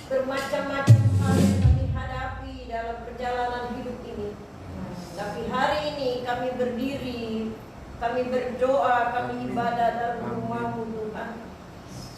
Bermacam-macam hal yang kami hadapi dalam perjalanan hidup ini. Tapi hari ini kami berdiri, kami berdoa, kami ibadah dalam rumah-Mu Tuhan.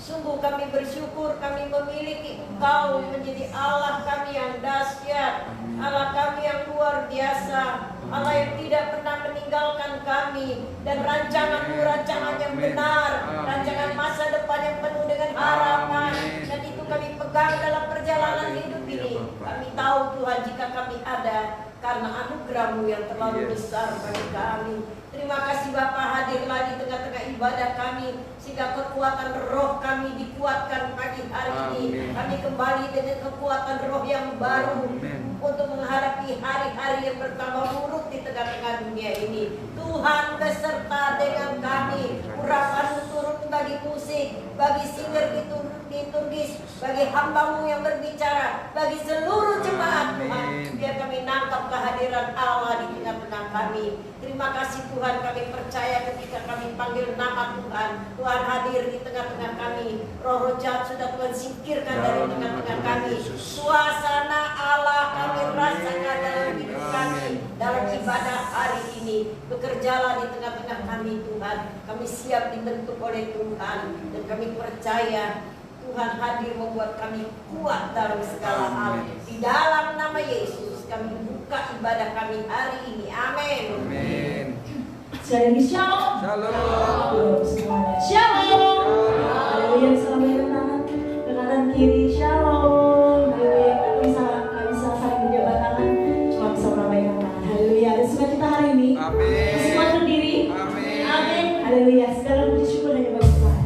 Sungguh kami bersyukur kami memiliki Engkau menjadi Allah kami yang dahsyat, Allah kami yang luar biasa, Allah yang tidak pernah meninggalkan kami, dan rancangan-Mu rancangan yang benar, rancangan masa depan yang penuh dengan harapan, dan itu kami pegang dalam perjalanan hidup ini. Kami tahu Tuhan jika kami ada karena anugerah-Mu yang terlalu besar bagi kami. Terima kasih Bapa hadirlah di tengah-tengah ibadah kami, sehingga kekuatan roh kami dikuatkan pagi hari ini. Kami kembali dengan kekuatan roh yang baru untuk menghadapi hari-hari yang bertambah buruk di tengah-tengah dunia ini. Tuhan beserta dengan kami. Urapan turun bagi musik, bagi singer liturgis, bagi hamba-Mu yang berbicara, bagi seluruh jemaat Tuhan. Biar kami nangkap kehadiran Allah di tengah-tengah kami. Terima kasih Tuhan, kami percaya ketika kami panggil nama Tuhan, Tuhan hadir di tengah-tengah kami. Roh-roh jahat sudah Tuhan singkirkan dari tengah-tengah kami. Suasana Allah kami rasakan dalam hidup kami, dalam ibadah hari ini. Bekerjalah di tengah-tengah kami Tuhan. Kami siap dibentuk oleh Tuhan, dan kami percaya Tuhan hadir membuat kami kuat dalam segala hal. Di dalam nama Yesus kami buka ibadah kami hari ini. Amin. Amin. Sekali lagi shalom. Shalom. Semuanya shalom. Haleluya. Selamat tangan ke kanan kiri. Shalom. Haleluya. Kami bisa saling berjabat tangan. Cuma bisa meramaikan tangan. Haleluya. Dan sukacita hari ini. Amin. Semua berdiri. Amin. Amin. Haleluya. Segala puji syukur hanya bagi Tuhan.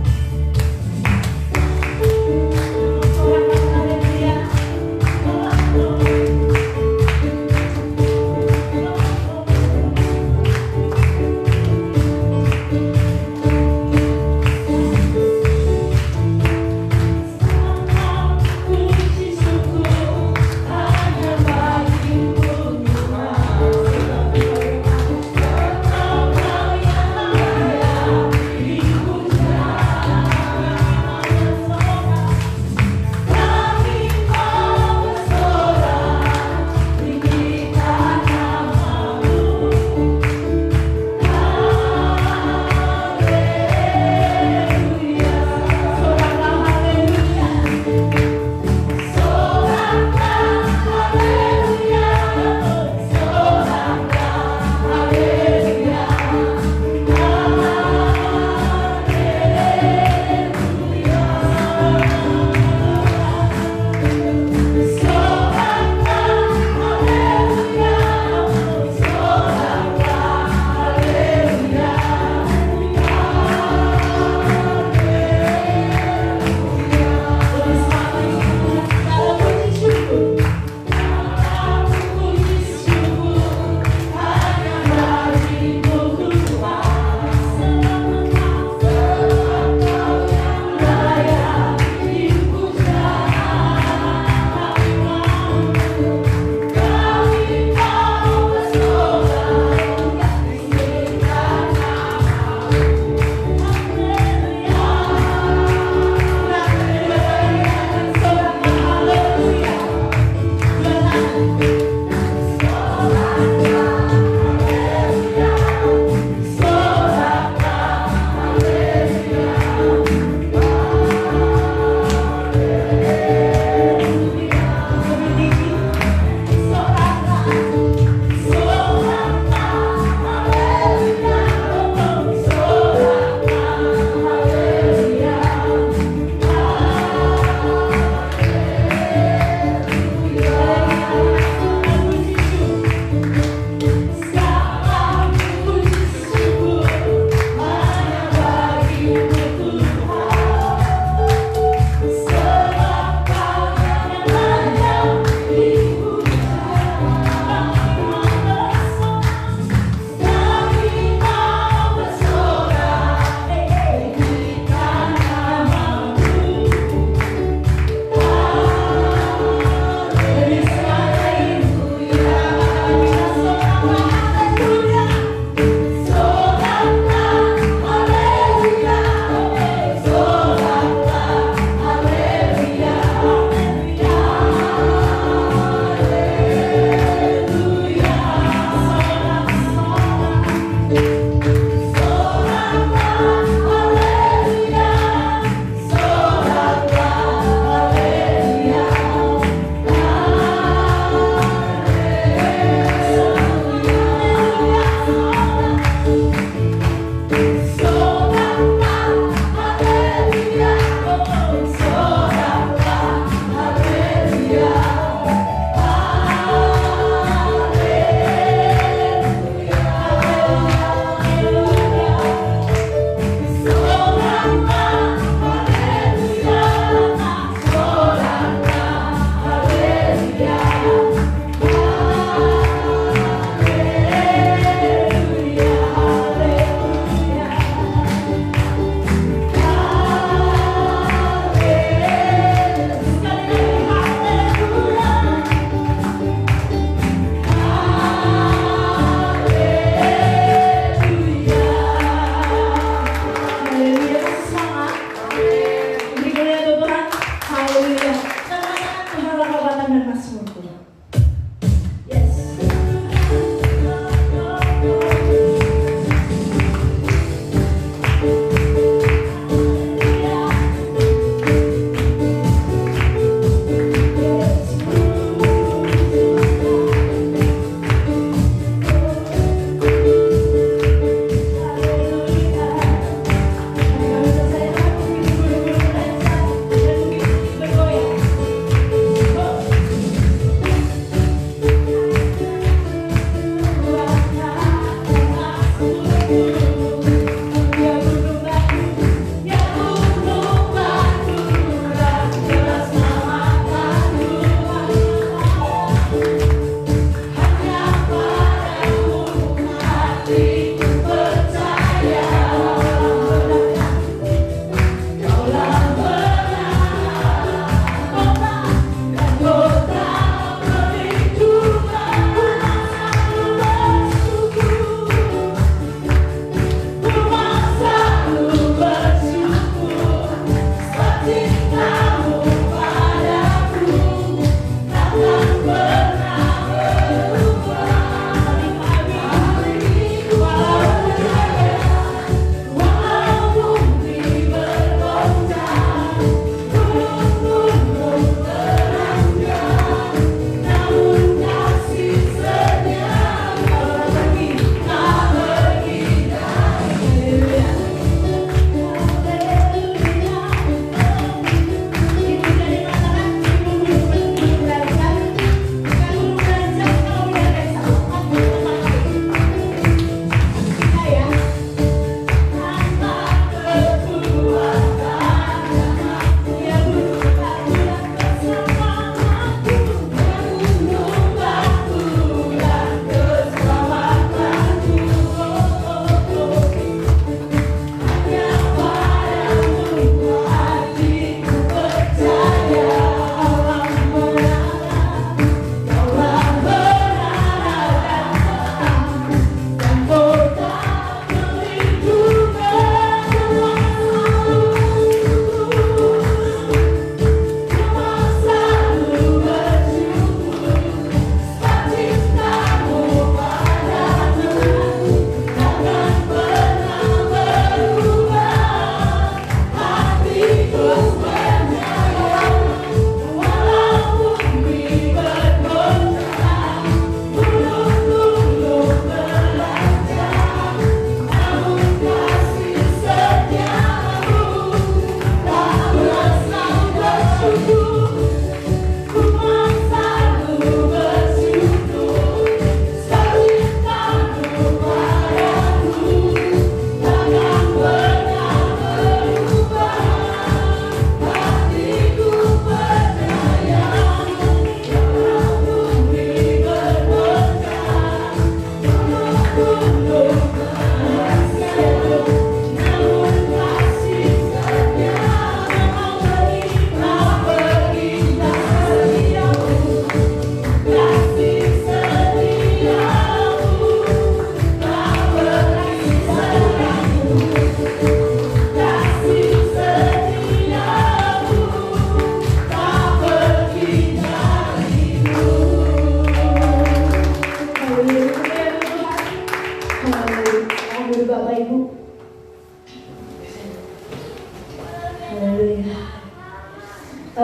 Tuhan dan Mazmurku. Yes.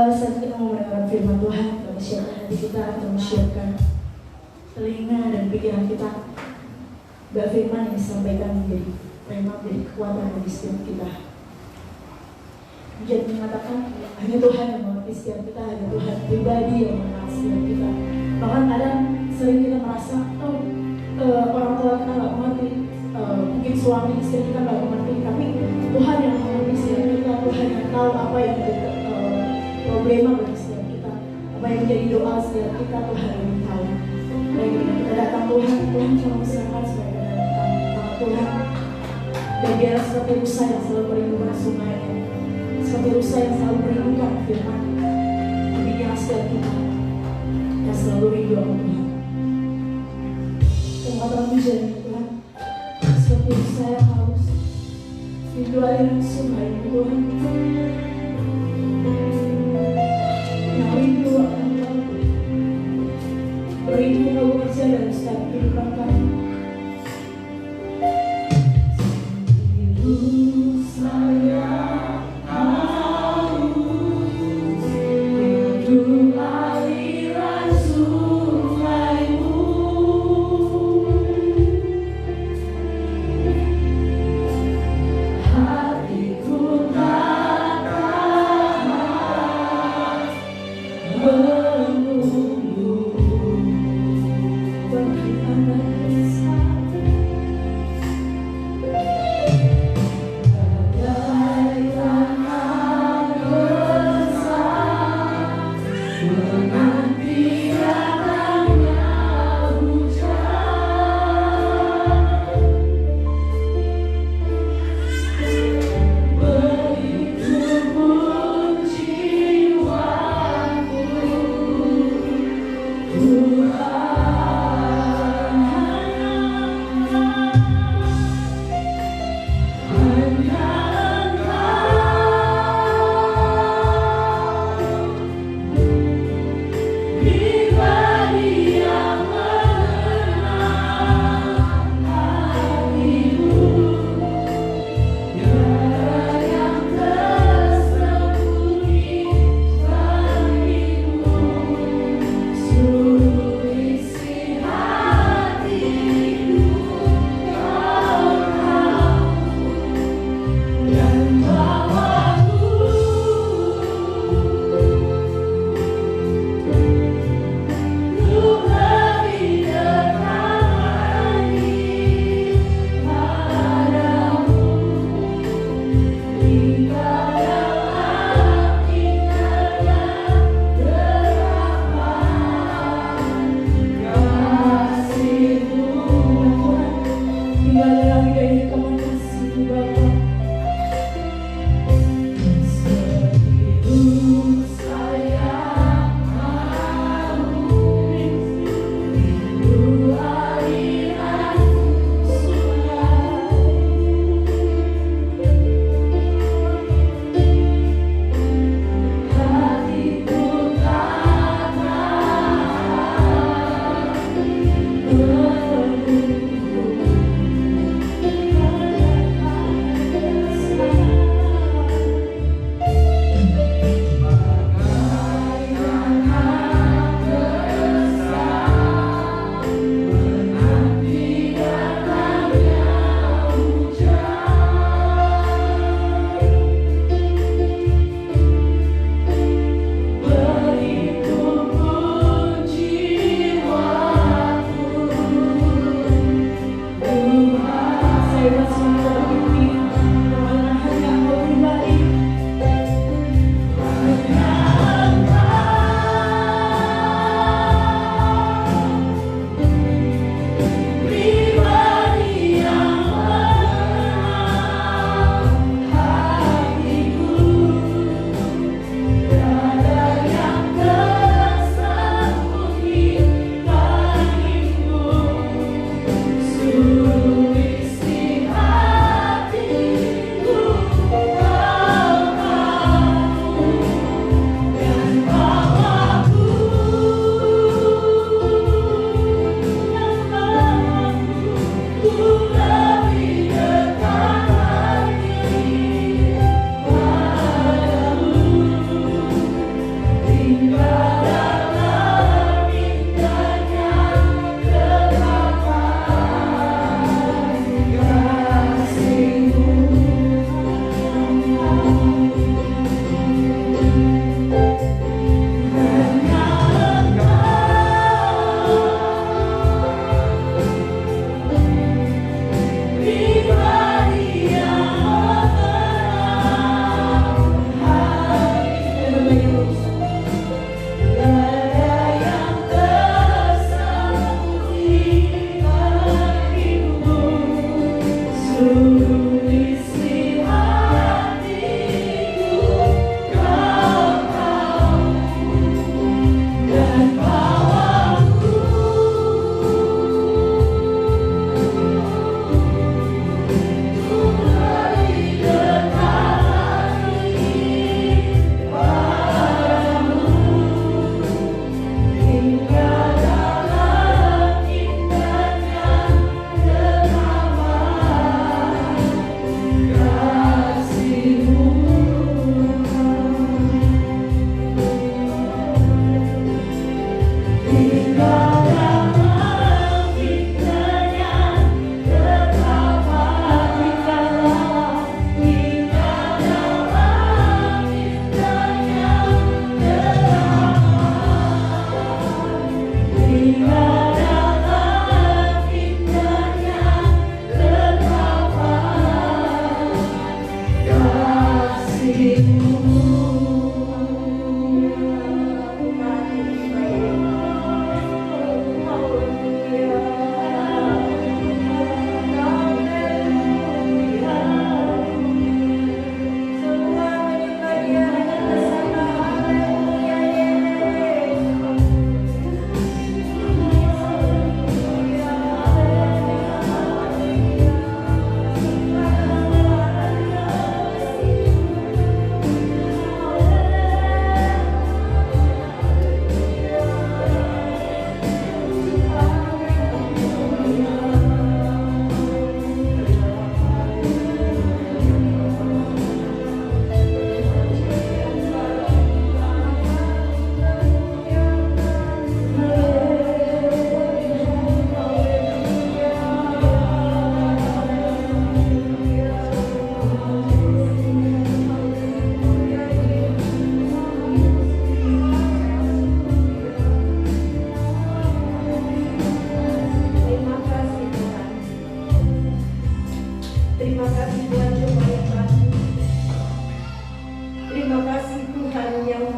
Saat kita mau mendengar firman Tuhan, kita siapkan hati kita, kita siapkan telinga dan pikiran kita. Biar firman yang disampaikan menjadi memang menjadi kekuatan bagi setiap kita. Jadi mengatakan hanya Tuhan yang mengerti setiap kita, hanya Tuhan pribadi yang mengenal setiap kita. Bahkan kadang sering kita merasa orang tua kita nggak mengerti, mungkin suami istri kita nggak mengerti, tapi Tuhan yang mengerti setiap kita, Tuhan yang tahu apa yang menjadi problema bagi setiap kita, apa yang menjadi doa setiap kita, Tuhan yang tahu. Baik kita datang Tuhan cuma usahakan supaya kita datang tangan Tuhan. Dan dia seperti rusa yang selalu merindukan sungainya, seperti rusa yang selalu merindukan firman. Demikian setiap kita yang selalu rindu akan Tuhan. Kekuatan menjadi Tuhan, seperti rusa yang haus rindu aliran sungai Tuhan. Yang rindu akan Tuhan.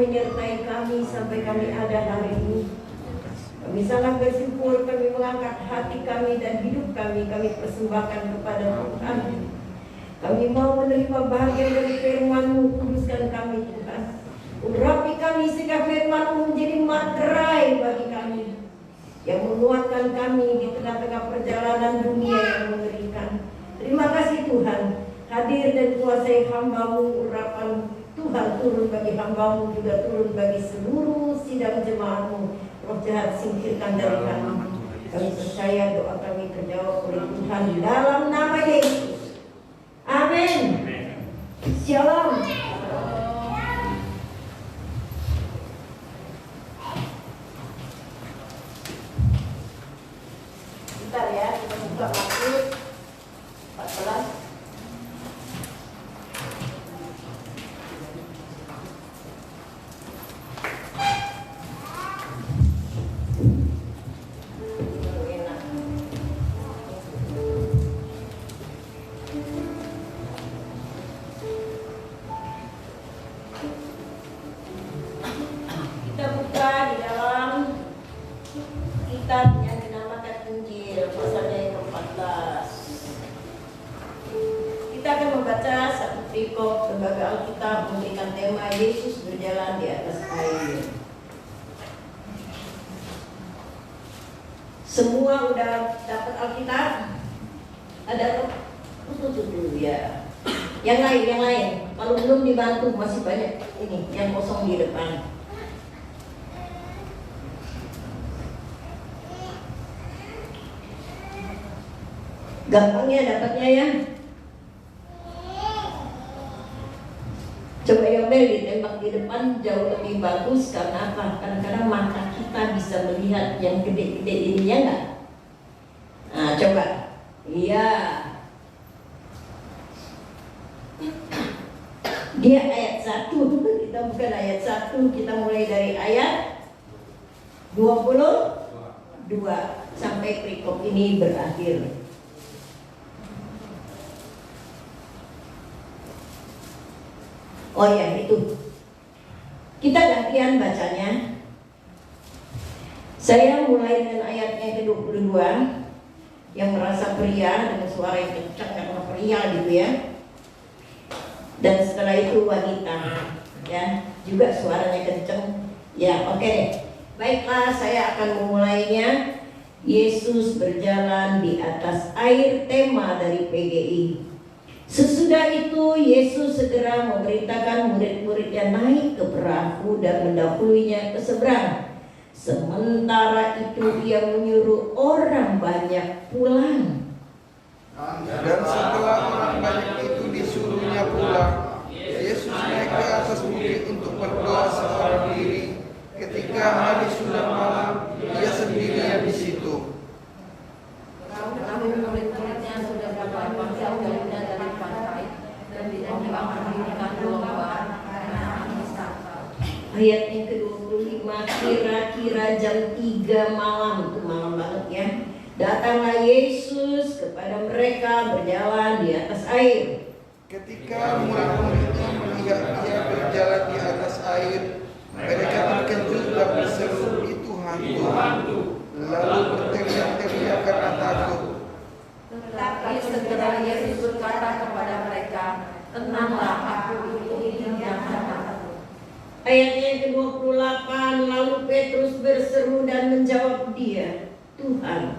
menyertai kami sampai kami ada hari ini. Kami sangat bersyukur, kami mengangkat hati kami dan hidup kami persembahkan kepada Tuhan. Kami mau menerima bahagian dari firman-Mu, kuduskan kami Tuhan. Urapi kami sehingga firman-Mu menjadi materai bagi kami, yang menguatkan kami di tengah-tengah perjalanan dunia yang mengerikan. Terima kasih Tuhan, hadir dan kuasai hamba-Mu, urapan Tuhan turun bagi hamba-Mu, juga turun bagi seluruh sidang jemaat-Mu. Roh jahat singkirkan dari kami. Kami percaya doa kami terjawab oleh Tuhan dalam nama Yesus. Amin. Shalom. Bentar ya, kita buka Matius 14. Kita buka di dalam kitab yang dinamakan Injil, pasalnya yang ke-14. Kita akan membaca satu perikop lembaga Alkitab memberikan tema Yesus berjalan di atas air. Semua udah dapat Alkitab? Ada tuh ya. Yang lain. Kalau belum dibantu masih banyak ini yang kosong di depan. Gampangnya dapatnya ya. Coba Yobel ditembak di depan jauh lebih bagus karena apa? Kadang-kadang mata kita bisa melihat yang gede-gede ini ya enggak? Nah coba. Iya. Dia ayat 1, kita bukan ayat 1, kita mulai dari ayat 22 sampai perikop ini berakhir. Oh ya itu, kita gantian bacanya. Saya mulai dengan ayatnya ke-22, yang merasa pria dengan suara yang kencang karena pria gitu ya. Dan setelah itu wanita, ya juga suaranya kencang. Ya oke deh. Baiklah, saya akan memulainya. Yesus berjalan di atas air, tema dari PGI. Sesudah itu Yesus segera memerintahkan murid-muridnya naik ke perahu dan mendahulunya ke seberang. Sementara itu ia menyuruh orang banyak pulang. Dan setelah orang banyak itu disuruhnya pulang, Yesus naik ke atas bukit untuk berdoa seorang diri. Ketika hari sudah malam, dia sendirian di situ. Murid-muridnya sudah berjalan jauh dari pantai dan tidak mendirikan domba karena angin sakral. Ayat yang ke-25, kira-kira jam 3 malam, itu malam banget ya. Datanglah Yesus kepada mereka berjalan di atas air. Ketika murid-muridnya melihat dia berjalan di atas air, mereka terkejut dan berseru, "Itu hantu." Lalu berteriak-teriak karena takut. Tetapi segera Yesus berkata kepada mereka, "Tenanglah, aku ini, jangan takut." Ayatnya yang ke-28, lalu Petrus berseru dan menjawab dia, "Tuhan,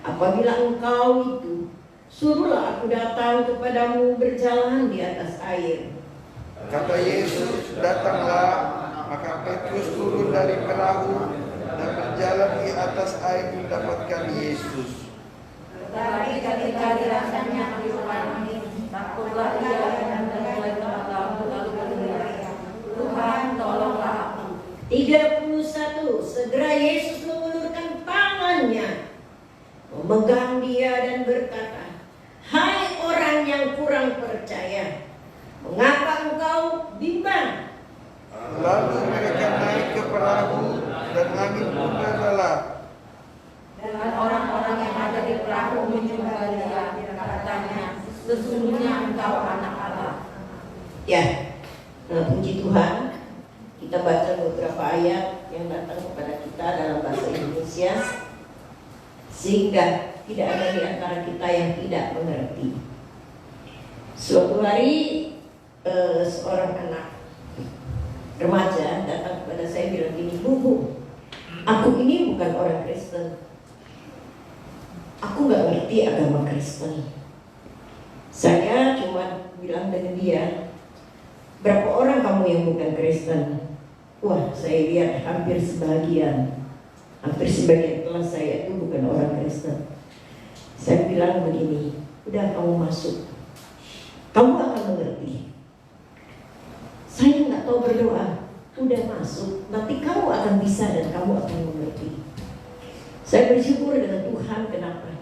apabila Engkau itu, suruhlah aku datang kepadamu berjalan di atas air." Kata Yesus, "Datanglah." Maka Petrus turun dari perahu dan berjalan di atas air mendapatkan Yesus. Tetapi ketika dirasanya tiupan angin, takutlah ia dan mulai tertawa lalu berteriak, "Tuhan, tolonglah aku." 31, segera Yesus mengulurkan tangannya, memegang dia dan berkata, "Hai orang yang kurang percaya, mengapa engkau bimbang?" Lalu mereka naik ke perahu dan angin pun rela. Dan orang-orang yang ada di perahu menyembah dia, katanya, "Sesungguhnya engkau anak Allah." Ya, puji Tuhan. kita baca beberapa ayat yang datang kepada kita dalam bahasa Indonesia, sehingga tidak ada di antara kita yang tidak mengerti. Suatu hari seorang anak remaja datang kepada saya bilang gini, Bu, aku ini bukan orang Kristen. Aku nggak ngerti agama Kristen. Saya cuma bilang dengan dia, berapa orang kamu yang bukan Kristen? Wah, saya lihat hampir sebagian kelas saya itu bukan orang Kristen. Saya bilang begini, udah kamu masuk, kamu akan mengerti. Saya nggak tahu berdoa, udah masuk, nanti kamu akan bisa dan kamu akan mengerti. Saya bersyukur dengan Tuhan, kenapa?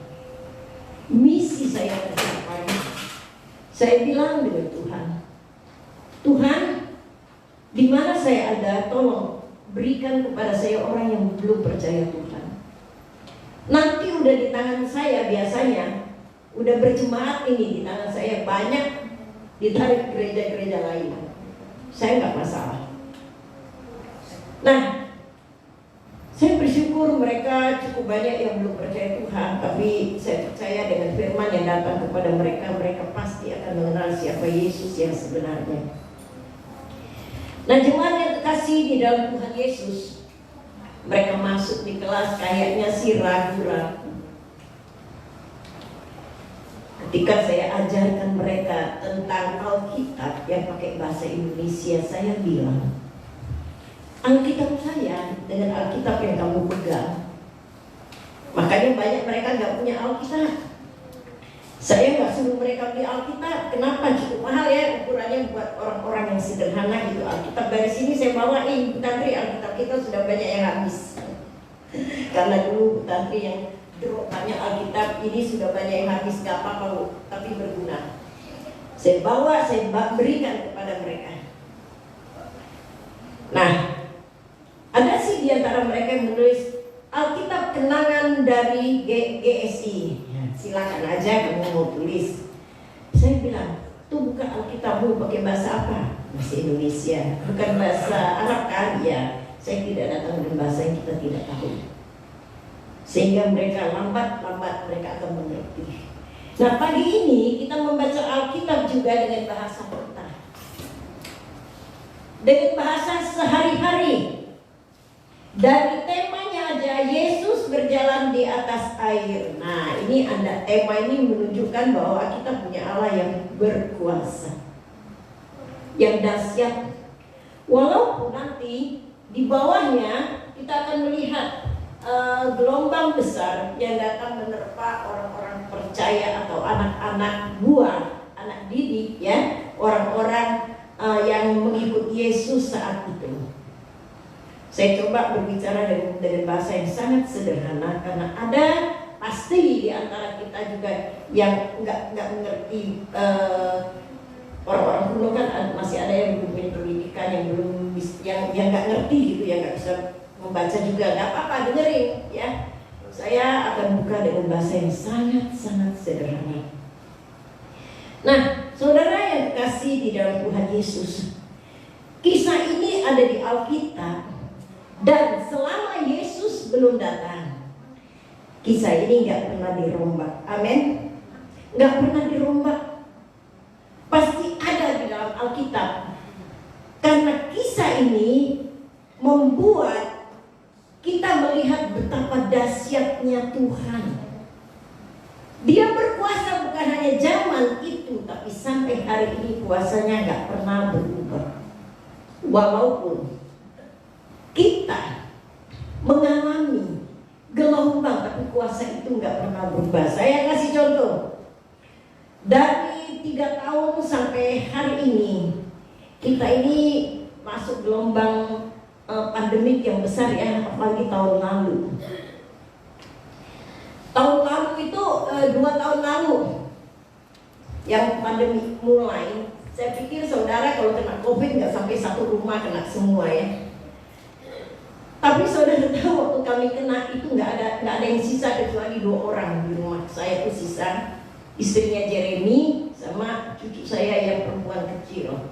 Misi saya tercapai. Saya bilang dengan Tuhan, Tuhan, di mana saya ada, tolong berikan kepada saya orang yang belum percaya Tuhan. Nanti udah di tangan saya, biasanya udah berjemaat ini di tangan saya, banyak ditarik gereja-gereja lain. Saya nggak masalah. Nah, saya bersyukur mereka cukup banyak yang belum percaya Tuhan, tapi saya percaya dengan firman yang datang kepada mereka, mereka pasti akan mengenal siapa Yesus yang sebenarnya. Nah, jemaat yang terkasih di dalam Tuhan Yesus, mereka masuk di kelas kayaknya sih ragu-ragu. Ketika saya ajarkan mereka tentang Alkitab yang pakai bahasa Indonesia, saya bilang, Alkitab saya dengan Alkitab yang kamu pegang. Makanya banyak mereka nggak punya Alkitab. Saya nggak suruh mereka beli Alkitab. Kenapa? Cukup mahal ya ukurannya buat orang-orang yang sederhana gitu. Alkitab dari sini saya bawain, Bu Tantri, Alkitab kita sudah banyak yang habis. Karena dulu Bu Tantri yang drop banyak Alkitab, ini sudah banyak yang habis, gak apa-apa Bu, tapi berguna. Saya bawa, saya berikan kepada mereka. Nah, ada sih di antara mereka yang menulis Alkitab kenangan dari GSI. Silakan aja kamu mau tulis. Saya bilang, tuh bukan Alkitabmu, pakai bahasa apa? Bahasa Indonesia, bukan bahasa Arab kan? Ya, saya tidak datang dengan bahasa yang kita tidak tahu. Sehingga mereka lambat mereka akan mengerti. Nah, pagi ini kita membaca Alkitab juga dengan bahasa kita, dengan bahasa sehari-hari. Dari temanya aja, Yesus berjalan di atas air. Nah, ini tema ini menunjukkan bahwa kita punya Allah yang berkuasa, yang dahsyat. Walaupun nanti di bawahnya kita akan melihat gelombang besar yang datang menerpa orang-orang percaya atau anak-anak buah, anak didik ya, orang-orang yang mengikut Yesus saat itu. Saya coba berbicara dengan bahasa yang sangat sederhana karena ada pasti di antara kita juga yang nggak mengerti. Orang-orang kuno kan masih ada yang belum punya pendidikan, yang nggak ngerti gitu, yang nggak bisa membaca juga, nggak apa-apa, dengerin ya. Saya akan buka dengan bahasa yang sangat-sangat sederhana. Nah, saudara yang dikasih di dalam Tuhan Yesus, kisah ini ada di Alkitab. Dan selama Yesus belum datang, kisah ini nggak pernah dirombak. Amin. Nggak pernah dirombak. Pasti ada di dalam Alkitab. Karena kisah ini membuat kita melihat betapa dahsyatnya Tuhan. Dia berkuasa bukan hanya zaman itu, tapi sampai hari ini kuasanya nggak pernah berubah. Walaupun kita mengalami gelombang, tapi kuasa itu nggak pernah berubah. Saya kasih contoh. Dari 3 tahun sampai hari ini, kita ini masuk gelombang pandemik yang besar ya, apalagi tahun lalu. Tahun lalu itu 2 tahun lalu yang pandemi mulai. Saya pikir saudara kalau kena COVID nggak sampai satu rumah kena semua ya. Tapi saudara tahu waktu kami kena itu nggak ada yang sisa kecuali 2 orang di rumah. Saya itu sisa, istrinya Jeremy sama cucu saya yang perempuan kecil.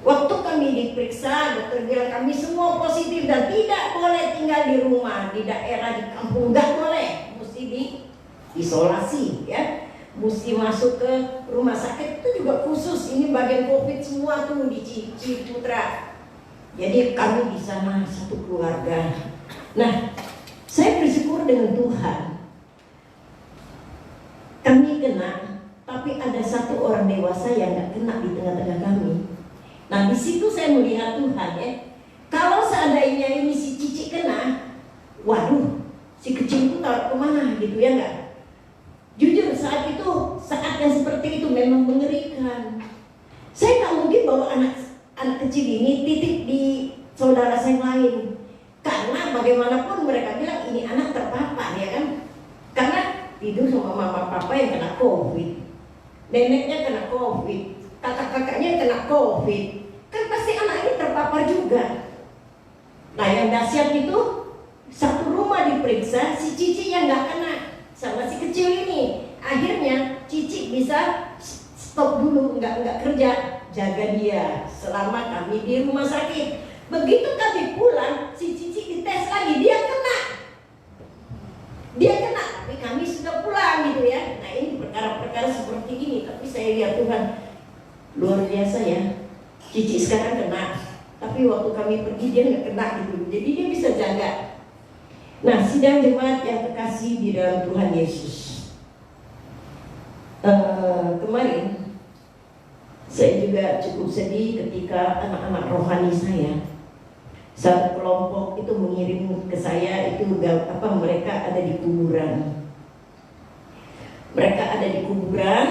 Waktu kami diperiksa, dokter bilang kami semua positif dan tidak boleh tinggal di rumah, di daerah, di kampung, nggak boleh, mesti diisolasi ya, mesti masuk ke rumah sakit. Itu juga khusus, ini bagian COVID semua tuh di Ciputra. Jadi kami di sana satu keluarga. Nah, saya bersyukur dengan Tuhan. Kami kena, tapi ada satu orang dewasa yang nggak kena di tengah-tengah kami. Nah, di situ saya melihat Tuhan ya. Kalau seandainya ini si Cici kena, waduh, si kecil itu taruh kemana gitu ya nggak? Jujur saat itu, saat yang seperti itu memang mengerikan. Saya nggak mungkin bawa anak kecil ini titip di saudara saya lain, karena bagaimanapun mereka bilang ini anak terpapar ya kan? Karena tidur sama mama papa yang kena COVID, neneknya kena COVID, kakak-kakaknya kena COVID, kan pasti anak ini terpapar juga. Nah yang dahsyat itu satu rumah diperiksa, si Cici yang nggak kena sama si kecil ini. Akhirnya Cici bisa stop dulu, nggak kerja, jaga dia selama kami di rumah sakit. Begitu kami pulang, si Cici dites lagi, dia kena, tapi kami sudah pulang gitu ya. Nah ini perkara-perkara seperti ini, tapi saya lihat Tuhan luar biasa ya. Cici sekarang kena, tapi waktu kami pergi dia nggak kena gitu, jadi dia bisa jaga. Nah, sidang jemaat yang terkasih di dalam Tuhan Yesus, kemarin saya juga cukup sedih ketika anak-anak rohani saya, satu kelompok itu mengirim ke saya itu mereka ada di kuburan. Mereka ada di kuburan.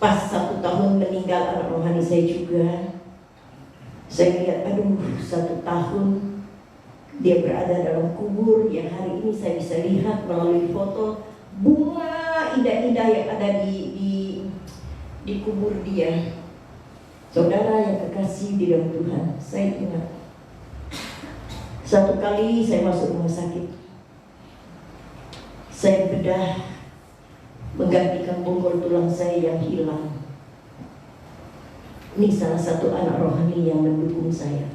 Pas 1 tahun meninggal anak rohani saya juga, saya lihat aduh 1 tahun dia berada dalam kubur. Yang hari ini saya bisa lihat melalui foto bunga indah-indah yang ada di kubur dia. Saudara yang terkasih di dalam Tuhan, saya ingat satu kali saya masuk rumah sakit, saya bedah menggantikan bonggol tulang saya yang hilang. Ini salah satu anak rohani yang mendukung saya.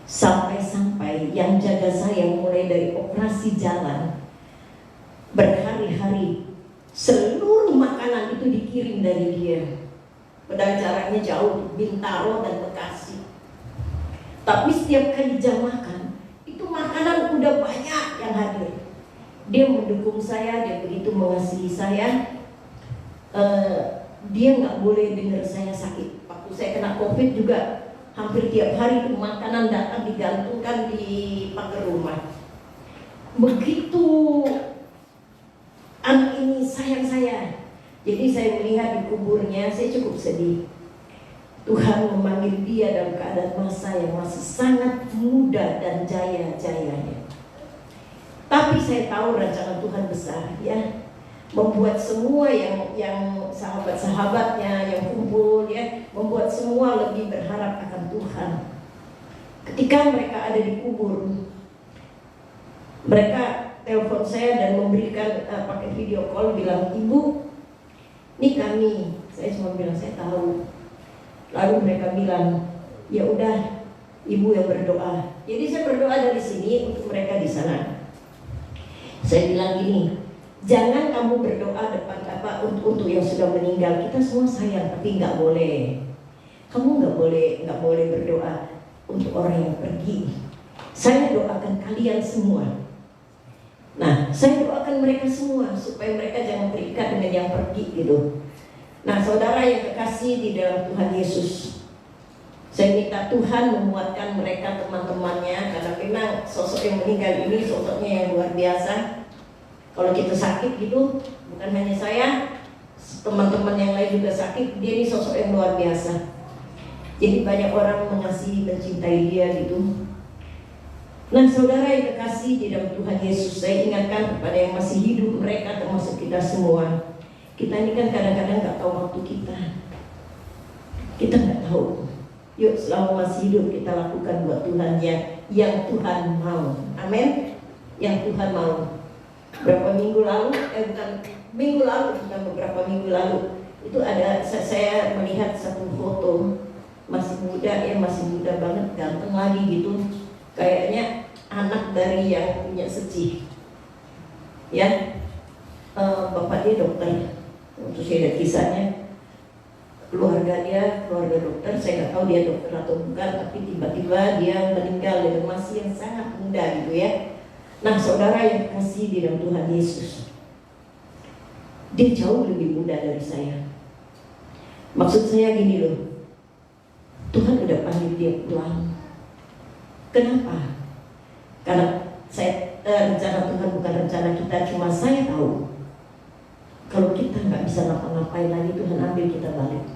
Sampai-sampai yang jaga saya mulai dari operasi jalan, berhari-hari seluruh makanan itu dikirim dari dia. Padahal jaraknya jauh, Bintaro dan Bekasi. Tapi setiap kali jam makan, itu makanan udah banyak yang hadir. Dia mendukung saya, dia begitu mengasihi saya. Dia nggak boleh dengar saya sakit. Waktu saya kena COVID juga, hampir tiap hari itu makanan datang digantungkan di pagar rumah. Begitu anak ini sayang saya. Jadi saya melihat di kuburnya, saya cukup sedih. Tuhan memanggil dia dalam keadaan masa yang masih sangat muda dan jaya-jayanya. Tapi saya tahu rencana Tuhan besar ya, membuat semua yang sahabat-sahabatnya yang kumpul ya, membuat semua lebih berharap akan Tuhan. Ketika mereka ada di kubur, mereka telepon saya dan memberikan pakai video call, bilang, "Ibu, ini kami." Saya cuma bilang saya tahu. Lalu mereka bilang, "Ya udah, ibu yang berdoa." Jadi saya berdoa dari sini untuk mereka di sana. Saya bilang gini, jangan kamu berdoa depan untuk yang sudah meninggal. Kita semua sayang, tapi nggak boleh. Kamu nggak boleh berdoa untuk orang yang pergi. Saya doakan kalian semua. Nah, saya doakan mereka semua supaya mereka jangan terikat dengan yang pergi gitu. Nah, saudara yang terkasih di dalam Tuhan Yesus, saya minta Tuhan menguatkan mereka, teman-temannya, karena memang sosok yang meninggal ini sosoknya yang luar biasa. Kalau kita sakit gitu, bukan hanya saya, teman-teman yang lain juga sakit, dia ini sosok yang luar biasa. Jadi banyak orang mengasihi, mencintai dia gitu. Nah, saudara yang terkasih di dalam Tuhan Yesus, saya ingatkan kepada yang masih hidup, mereka termasuk kita semua. Kita ini kan kadang-kadang nggak tahu waktu kita. Kita nggak tahu. Yuk, selama masih hidup kita lakukan buat Tuhan yang Tuhan mau. Amin. Yang Tuhan mau. Beberapa minggu lalu, beberapa minggu lalu, Itu ada, saya melihat satu foto masih muda, masih muda banget, ganteng lagi gitu, kayaknya anak dari yang punya Seci ya. Bapak dia dokter, untuk saya lihat kisahnya, keluarga dokter, saya nggak tahu dia dokter atau bukan, tapi tiba-tiba dia meninggal dengan masih yang sangat muda gitu ya. Nah saudara yang kasih di dalam Tuhan Yesus, dia jauh lebih muda dari saya. Maksud saya gini loh, Tuhan udah panggil dia pulang. Kenapa? Karena rencana Tuhan bukan rencana kita. Cuma saya tahu kalau kita nggak bisa ngapa-ngapain lagi, Tuhan ambil kita balik.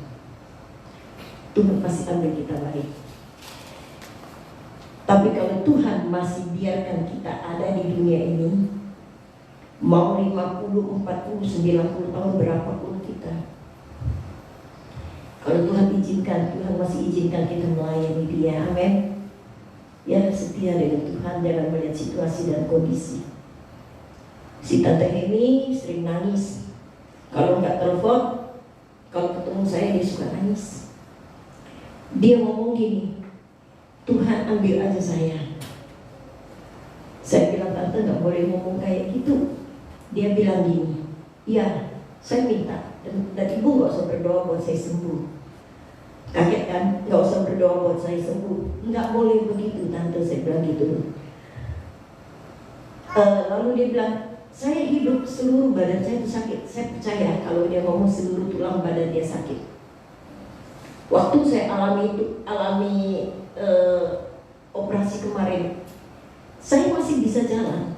Tuhan pasti ambil kita balik. Tapi kalau Tuhan masih biarkan kita ada di dunia ini, mau 50, 40, 90 tahun berapapun kita, kalau Tuhan izinkan, Tuhan masih izinkan kita melayani Dia, amin. Ya, setia dengan Tuhan, jangan melihat situasi dan kondisi. Si tante ini sering nangis. Kalau nggak telepon, kalau ketemu saya dia suka nangis. Dia ngomong gini, Tuhan ambil aja saya. Saya bilang, tante nggak boleh ngomong kayak gitu. Dia bilang gini, iya saya minta, dan ibu nggak usah berdoa buat saya sembuh. Kaget kan, nggak usah berdoa buat saya sembuh. Nggak boleh begitu tante, saya bilang gitu. Lalu dia bilang, saya hidup seluruh badan saya itu sakit. Saya percaya kalau dia ngomong seluruh tulang badan dia sakit. Waktu saya alami operasi kemarin, saya masih bisa jalan,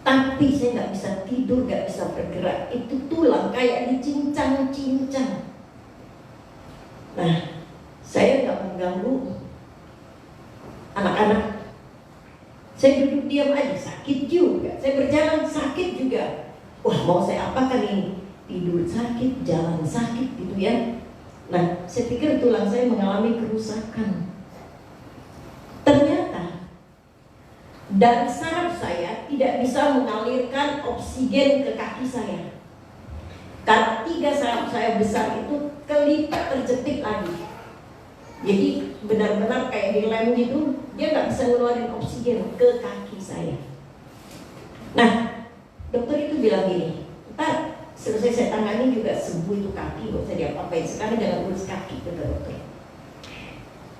tapi saya nggak bisa tidur, nggak bisa bergerak. Itu tulang kayak dicincang-cincang. Nah, saya nggak mengganggu anak-anak. Saya duduk diam aja, sakit juga. Saya berjalan sakit juga. Wah, mau saya apakan ini? Tidur sakit, jalan sakit gitu ya. Nah, saya pikir tulang saya mengalami kerusakan. Ternyata dari saraf saya tidak bisa mengalirkan oksigen ke kaki saya. Karena 3 saraf saya besar itu kelipat terjepit lagi. Jadi benar-benar kayak dilem gitu, dia nggak bisa ngeluarin oksigen ke kaki saya. Nah, dokter itu bilang gini, ntar selesai saya tangani juga sembuh itu kaki, nggak usah diapa-apain, sekarang jangan urus kaki, kata dokter.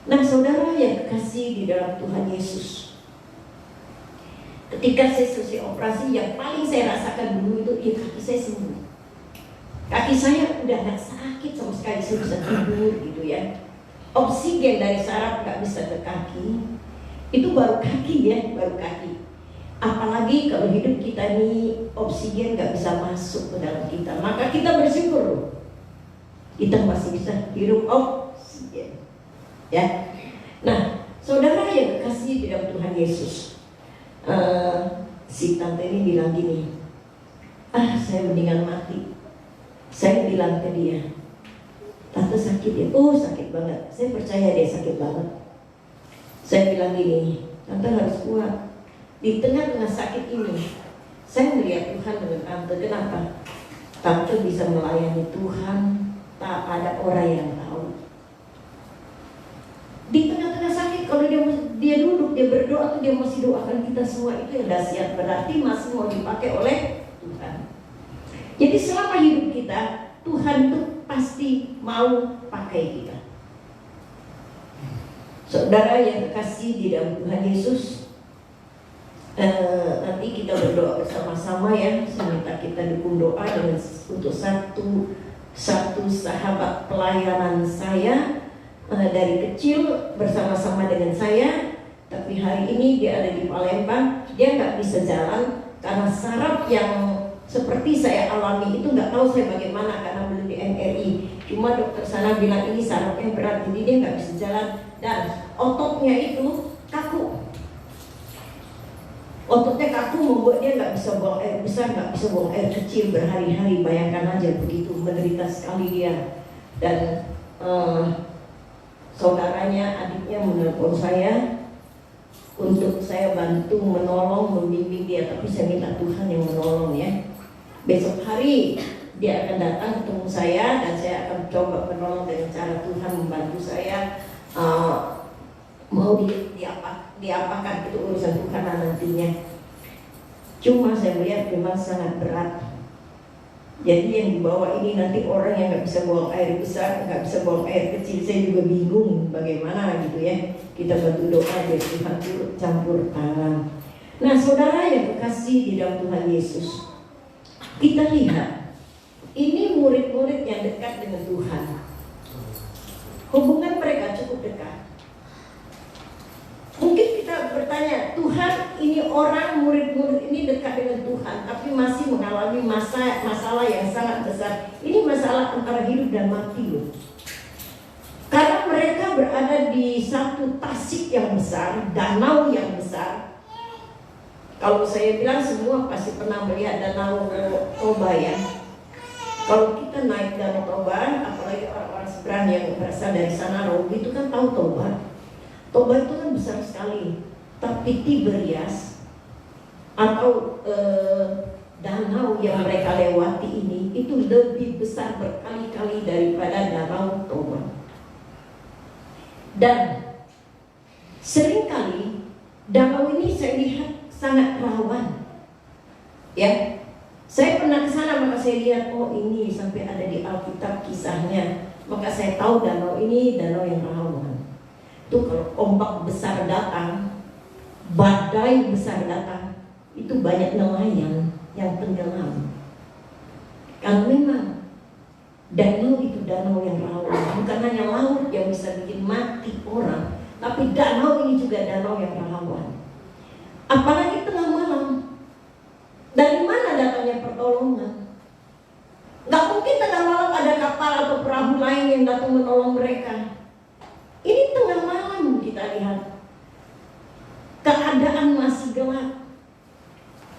Nah, saudara yang kekasih di dalam Tuhan Yesus, ketika saya selesai operasi, yang paling saya rasakan dulu itu, ya kaki saya sembuh. Kaki saya udah nggak sakit sama sekali, saya bisa tidur gitu ya. Oksigen dari saraf nggak bisa ke kaki, itu baru kaki ya, baru kaki. Apalagi kalau hidup kita ini oksigen nggak bisa masuk ke dalam kita, maka kita bersyukur loh, kita masih bisa hirup oksigen ya. Nah, saudara yang kekasih di dalam Tuhan Yesus, si tante ini bilang gini, saya mendingan mati. Saya bilang ke dia, tante sakit ya? Oh sakit banget. Saya percaya dia sakit banget. Saya bilang gini, tante harus kuat. Di tengah-tengah sakit ini, saya melihat Tuhan dengan tante. Kenapa? Tante bisa melayani Tuhan, tak ada orang yang tahu. Di tengah-tengah sakit, kalau dia duduk, dia berdoa, atau dia masih doakan kita semua, itu yang dahsyat, berarti masih mau dipakai oleh Tuhan. Jadi selama hidup kita, Tuhan itu pasti mau pakai kita. Saudara yang kekasih di dalam Tuhan Yesus, nanti kita berdoa bersama-sama ya. Saya minta kita dukung doa dengan untuk satu sahabat pelayanan saya dari kecil bersama-sama dengan saya. Tapi hari ini dia ada di Palembang, dia nggak bisa jalan karena saraf yang seperti saya alami itu nggak tahu saya bagaimana karena belum di MRI. Cuma dokter sana bilang ini sarafnya berat, jadi dia nggak bisa jalan dan ototnya itu kaku. Ototnya kaku membuat dia nggak bisa buang air besar, nggak bisa buang air kecil berhari-hari. Bayangkan aja begitu menderita sekali dia. Dan saudaranya, adiknya menelpon saya untuk saya bantu menolong, membimbing dia. Tapi saya minta Tuhan yang menolong ya. Besok hari dia akan datang ketemu saya dan saya akan coba menolong dengan cara Tuhan membantu saya. Mau diapakan itu urusan Tuhan nantinya. Cuma saya melihat memang sangat berat. Jadi yang dibawa ini nanti orang yang nggak bisa buang air besar, nggak bisa buang air kecil. Saya juga bingung bagaimana gitu ya. Kita bantu doa biar Tuhan turut campur tangan. Nah saudara yang kekasih di dalam Tuhan Yesus, kita lihat ini murid-murid yang dekat dengan Tuhan. Hubungan mereka cukup dekat. Mungkin kita bertanya, Tuhan, ini orang murid-murid ini dekat dengan Tuhan, tapi masih mengalami masalah yang sangat besar. Ini masalah antara hidup dan mati loh. Karena mereka berada di satu tasik yang besar, danau yang besar. Kalau saya bilang semua pasti pernah melihat danau Toba ya. Kalau kita naik danau Toba, apalagi orang-orang seberang yang berasal dari sana, Robi itu kan tahu Toba. Toba itu kan besar sekali, tapi Tiberias atau danau yang mereka lewati ini itu lebih besar berkali-kali daripada danau Toba. Dan seringkali danau ini saya lihat sangat rawan. Ya, saya pernah ke sana maka saya lihat oh ini sampai ada di Alkitab kisahnya. Maka saya tahu danau ini danau yang rawan. Itu kalau ombak besar datang, badai besar datang, itu banyak nelayan yang tenggelam. Kalau memang danau itu danau yang rawan, bukan hanya laut yang bisa bikin mati orang, tapi danau ini juga danau yang rawan. Apalagi tengah malam. Dari mana datangnya pertolongan? Gak mungkin tengah malam ada kapal atau perahu lain yang datang menolong mereka. Ini tengah malam kita lihat. Keadaan masih gelap.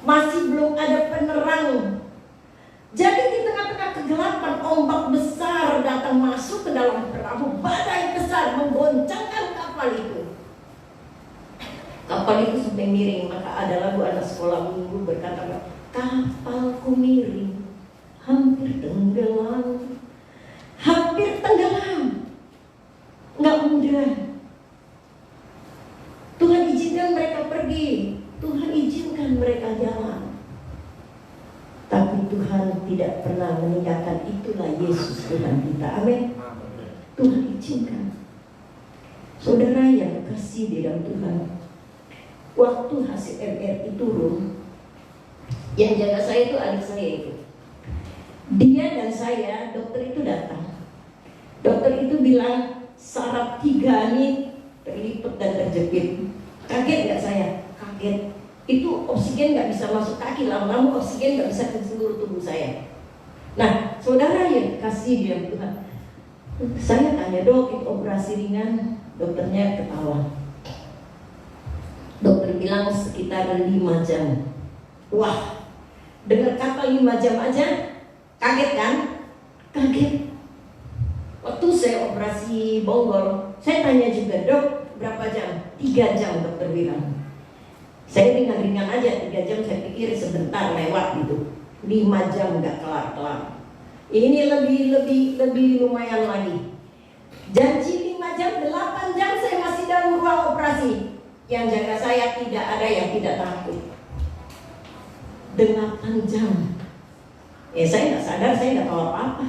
Masih belum ada penerang. Jadi di tengah-tengah kegelapan ombak besar datang masuk ke dalam perahu. Badai besar menggoncangkan kapal itu. Kapal itu sampai miring. Maka ada lagu anak sekolah minggu berkata, kapalku miring, hampir tenggelam. Hampir tenggelam. Nggak mudah. Tuhan izinkan mereka pergi, Tuhan izinkan mereka jalan. Tapi Tuhan tidak pernah meninggalkan. Itulah Yesus Tuhan kita. Amin. Tuhan izinkan. Saudara yang kasih di dalam Tuhan, waktu hasil MRI turun, yang jaga saya itu adik saya itu. Dia dan saya, dokter itu datang. Dokter itu bilang saraf 3 ini terlipat dan terjepit. Kaget nggak saya? Kaget. Itu oksigen nggak bisa masuk kaki, lama-lama oksigen nggak bisa ke seluruh tubuh saya. Nah, saudara yang kasih dia Tuhan, saya tanya dok, itu operasi ringan? Dokternya ketawa. Dokter bilang sekitar 5 jam. Wah, dengar kata 5 jam aja, kaget kan? Kaget. Waktu saya operasi bonggol, saya tanya juga, dok, berapa jam? 3 jam dokter bilang. Saya ringan-ringan aja, 3 jam saya pikir sebentar lewat gitu. 5 jam nggak kelar-kelar. Ini lebih lumayan lagi. Janji 5 jam, 8 jam saya masih dalam ruang operasi. Yang jaga saya tidak ada yang tidak takut. 8 jam. Saya nggak sadar, saya nggak tahu apa-apa.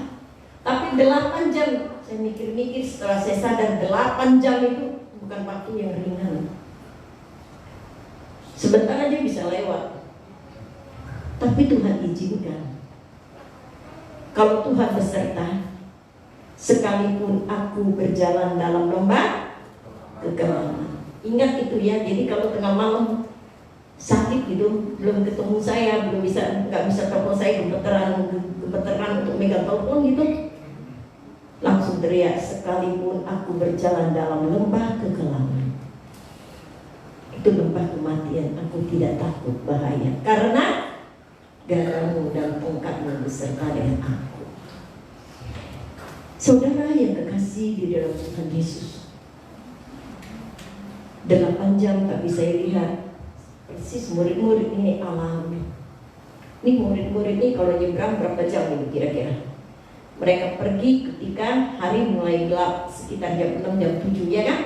Tapi 8 jam, saya mikir-mikir setelah saya sadar 8 jam itu bukan waktu yang ringan. Sebentar aja bisa lewat. Tapi Tuhan izinkan. Kalau Tuhan beserta, sekalipun aku berjalan dalam lembah kegelapan. Ingat itu ya, jadi kalau tengah malam sakit gitu, belum ketemu saya, nggak bisa telepon saya, gemeteran untuk megang telepon gitu, langsung teriak, sekalipun aku berjalan dalam lembah kegelapan, itu lembah kematian, aku tidak takut bahaya, karena garamu dan tongkatmu beserta dengan aku. Saudara yang kekasih di dalam Tuhan Yesus, 8 jam tapi saya lihat persis murid-murid ini alami. Ini murid-murid ini kalau nyebrang berapa jam ini kira-kira? Mereka pergi ketika hari mulai gelap, sekitar jam 6, jam 7, ya kan?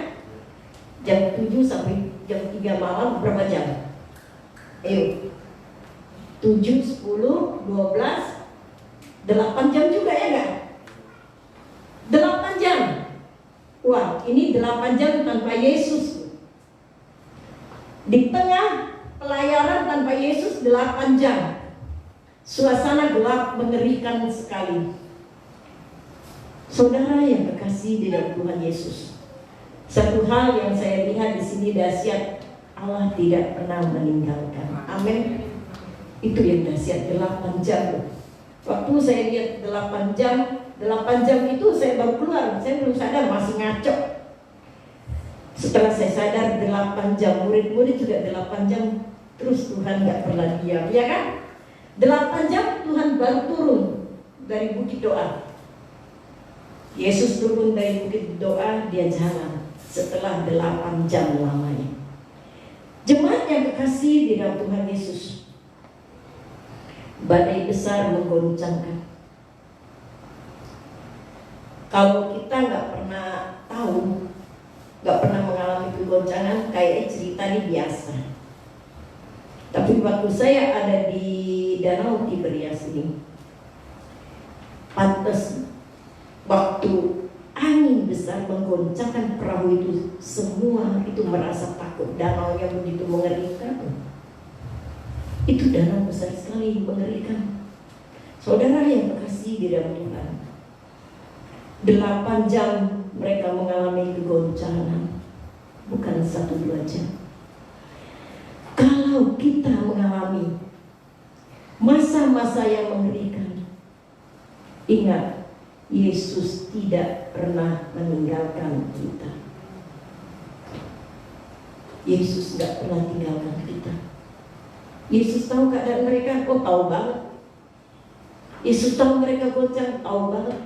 Jam 7 sampai jam 3 malam berapa jam? Ayo, 7, 10, 12, 8 jam juga ya kan? 8 jam. Wah, ini 8 jam tanpa Yesus. Di tengah pelayaran tanpa Yesus 8 jam. Suasana gelap mengerikan sekali. Saudara yang kekasih di dalam Tuhan Yesus, satu hal yang saya lihat di sini dahsyat, Allah tidak pernah meninggalkan. Amin. Itu yang dahsyat, 8 jam. Waktu saya lihat 8 jam itu saya baru keluar, saya belum sadar masih ngaco. Setelah saya sadar 8 jam, murid-murid juga 8 jam, terus Tuhan gak pernah diam, ya kan? 8 jam Tuhan baru turun dari bukit doa. Yesus turun dari bukit doa, dia jalan setelah 8 jam lamanya. Jemaat yang kekasih di dalam Tuhan Yesus, badai besar menggoncangkan. Kalau kita nggak pernah tahu, nggak pernah mengalami kegoncangan, kayaknya cerita ini biasa. Tapi waktu saya ada di Danau Tiberias ini, pantas waktu angin besar menggoncangkan perahu itu, semua itu merasa takut. Danau yang begitu mengerikan, itu danau besar sekali, mengerikan. Saudara yang kekasih di dalam Tuhan, 8 jam mereka mengalami kegoncangan, bukan 1-2 jam. Kalau kita mengalami masa-masa yang mengerikan, ingat, Yesus tidak pernah meninggalkan kita. Yesus tidak pernah tinggalkan kita. Yesus tahu keadaan mereka, tahu banget. Yesus tahu mereka goncang, tahu banget.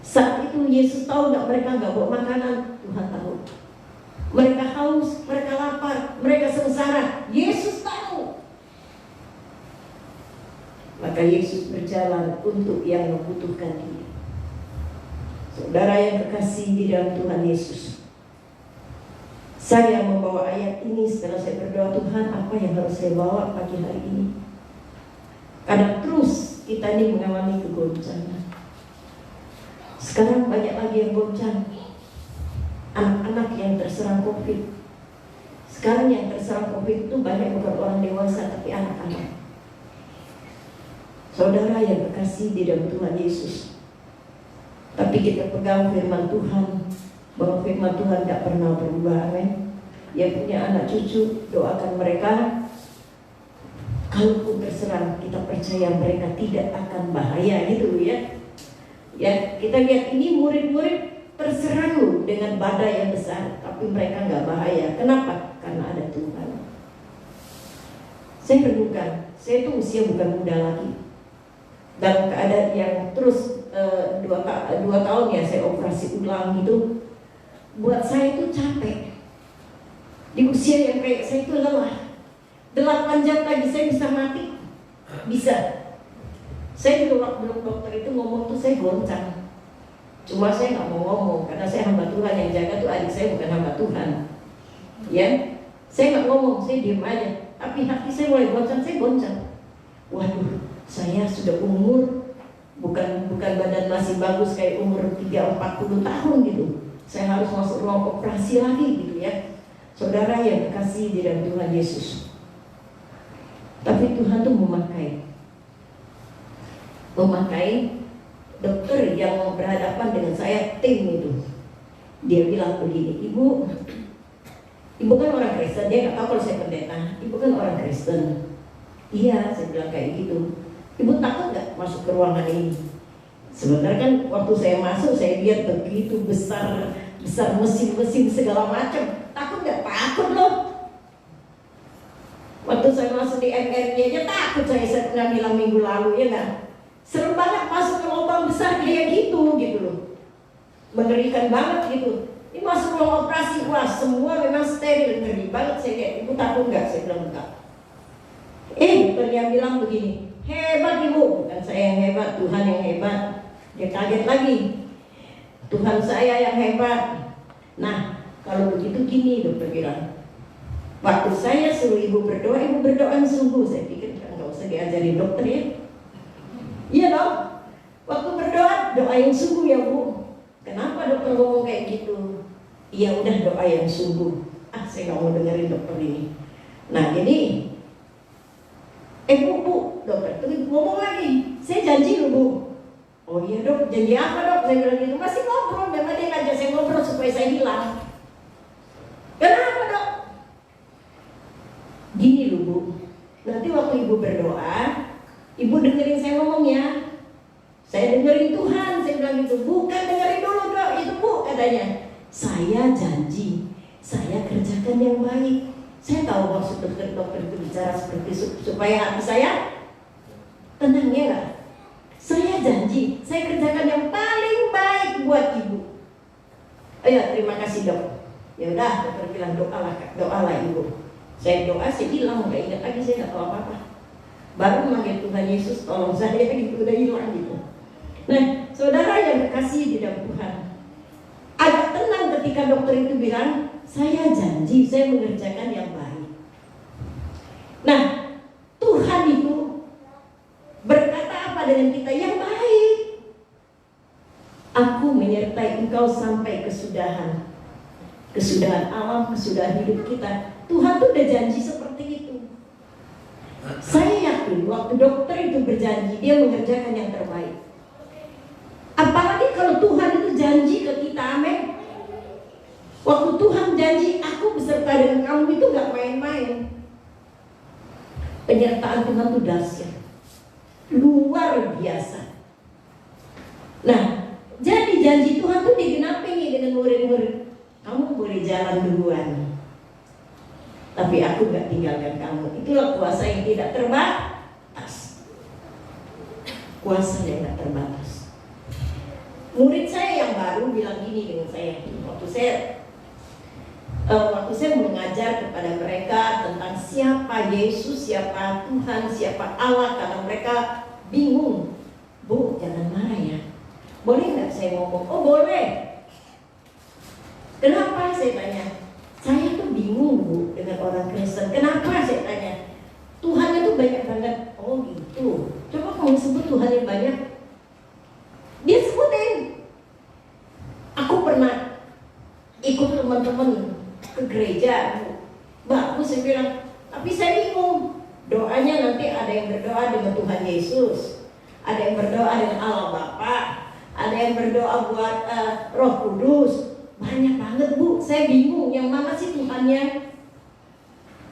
Saat itu Yesus tahu nggak mereka nggak bawa makanan, Tuhan tahu. Mereka haus, mereka lapar, mereka sengsara, Yesus tahu. Maka Yesus berjalan untuk yang membutuhkan dia. Saudara yang kekasih di dalam Tuhan Yesus, saya membawa ayat ini setelah saya berdoa, Tuhan, apa yang harus saya bawa pagi hari ini? Karena terus kita ini mengalami kegoncangan. Sekarang banyak lagi yang goncang. Anak-anak yang terserang COVID. Sekarang yang terserang COVID itu banyak bukan orang dewasa, tapi anak-anak. Saudara yang kekasih di dalam Tuhan Yesus, tapi kita pegang firman Tuhan, bahwa firman Tuhan tidak pernah berubah. Amin. Yang punya anak cucu, doakan mereka. Kalaupun terserang, kita percaya mereka tidak akan bahaya, gitu ya. Ya, kita lihat ini murid-murid terserang dengan badai yang besar, tapi mereka nggak bahaya. Kenapa? Karena ada Tuhan. Saya renungkan, saya itu usia bukan muda lagi. Dalam keadaan yang terus 2 tahun ya saya operasi ulang gitu. Buat saya itu capek. Di usia yang kayak saya itu lelah. 8 jam lagi saya bisa mati. Bisa. Saya dulu waktu belum dokter itu ngomong tuh saya goncang. Cuma saya nggak mau ngomong karena saya hamba Tuhan, yang jaga tuh adik saya bukan hamba Tuhan. Ya, saya nggak ngomong, saya diem aja. Tapi hati saya mulai goncang, saya goncang. Waduh, saya sudah umur bukan badan masih bagus kayak umur 30-40 tahun gitu. Saya harus masuk ruang operasi lagi gitu ya. Saudara yang kekasih di dalam Tuhan Yesus. Tapi Tuhan tuh memakai dokter yang berhadapan dengan saya, tim itu. Dia bilang begini, Ibu kan orang Kristen, dia nggak tahu kalau saya pendeta. Ibu kan orang Kristen. Iya, saya bilang kayak gitu. Ibu takut nggak masuk ke ruangan ini? Sebenarnya kan waktu saya masuk, saya lihat begitu besar mesin-mesin segala macam. Takut nggak? Takut loh. Waktu saya masuk di MRI aja takut saya pernah bilang minggu lalu, ya kan? Serem banget masuk ke lubang besar kayak gitu loh. Mengerikan banget gitu. Ini masuk ruang operasi, wah semua memang steril, ngeri banget saya lihat. Ibu takut nggak? Saya bilang enggak. dokternya bilang begini, hebat ibu. Bukan saya yang hebat, Tuhan yang hebat. Dia kaget lagi, Tuhan saya yang hebat. Nah, kalau begitu gini dokter bilang, waktu saya suruh ibu berdoa yang sungguh. Saya pikir kan nggak usah diajarin dokter ya. Iya dong, waktu berdoa, doa yang sungguh ya bu. Kenapa dokter ngomong kayak gitu? Iya udah, doa yang sungguh. Saya nggak mau dengerin dokter ini. Nah jadi, bu, dokter tuh ngomong lagi, saya janji loh bu. Oh iya dok, janji apa dok? Saya bilang gitu, masih ngobrol, memang dia ngajak saya ngobrol supaya saya hilang. Kenapa dok? Gini loh bu, nanti waktu ibu berdoa, ibu dengerin saya ngomong ya. Saya dengerin Tuhan, saya bilang gitu. Bukan dengerin dulu dok, itu bu katanya. Saya janji, saya kerjakan yang baik. Saya tahu maksud dokter itu bicara seperti supaya hati saya tenang ya nggak? Saya janji, saya kerjakan yang paling baik buat ibu. Ayo terima kasih dok. Ya udah, dokter bilang doalah ibu. Saya doa, saya hilang, nggak ingat lagi, saya nggak tahu apa-apa. Baru manggil Tuhan Yesus, tolong saya gitu, udah hilang gitu. Nah, saudara yang kekasih di dalam Tuhan, agak tenang ketika dokter itu bilang, saya janji, saya mengerjakan yang baik. Nah, Tuhan itu berkata apa dengan kita? Yang baik. Aku menyertai engkau sampai kesudahan alam, kesudahan hidup kita. Tuhan tuh udah janji seperti itu. Saya yakin waktu dokter itu berjanji, dia mengerjakan yang terbaik. Apalagi kalau Tuhan itu janji ke kita, amin. Waktu Tuhan janji, aku beserta dengan kamu, itu gak main-main. Penyertaan Tuhan itu dahsyat, luar biasa. Nah, jadi janji Tuhan itu digenapi nih dengan murid-murid. Kamu boleh jalan duluan, tapi aku gak tinggalkan kamu. Itulah kuasa yang tidak terbatas. Kuasa yang tidak terbatas. Murid saya yang baru bilang gini dengan saya waktu saya mengajar kepada mereka tentang siapa Yesus, siapa Tuhan, siapa Allah, karena mereka bingung. Bu, jangan marah ya. Boleh nggak saya ngomong? Oh boleh. Kenapa saya tanya? Saya tuh bingung bu dengan orang Kristen. Kenapa saya tanya? Tuhan itu banyak banget. Oh gitu. Coba kamu sebut Tuhan yang banyak. Dia sebutin. Aku pernah ikut teman-teman ke gereja. Bagus saya bilang. Tapi saya bingung. Doanya nanti ada yang berdoa dengan Tuhan Yesus, ada yang berdoa dengan Allah Bapa, ada yang berdoa buat Roh Kudus. Banyak banget bu, saya bingung yang mana sih Tuhannya.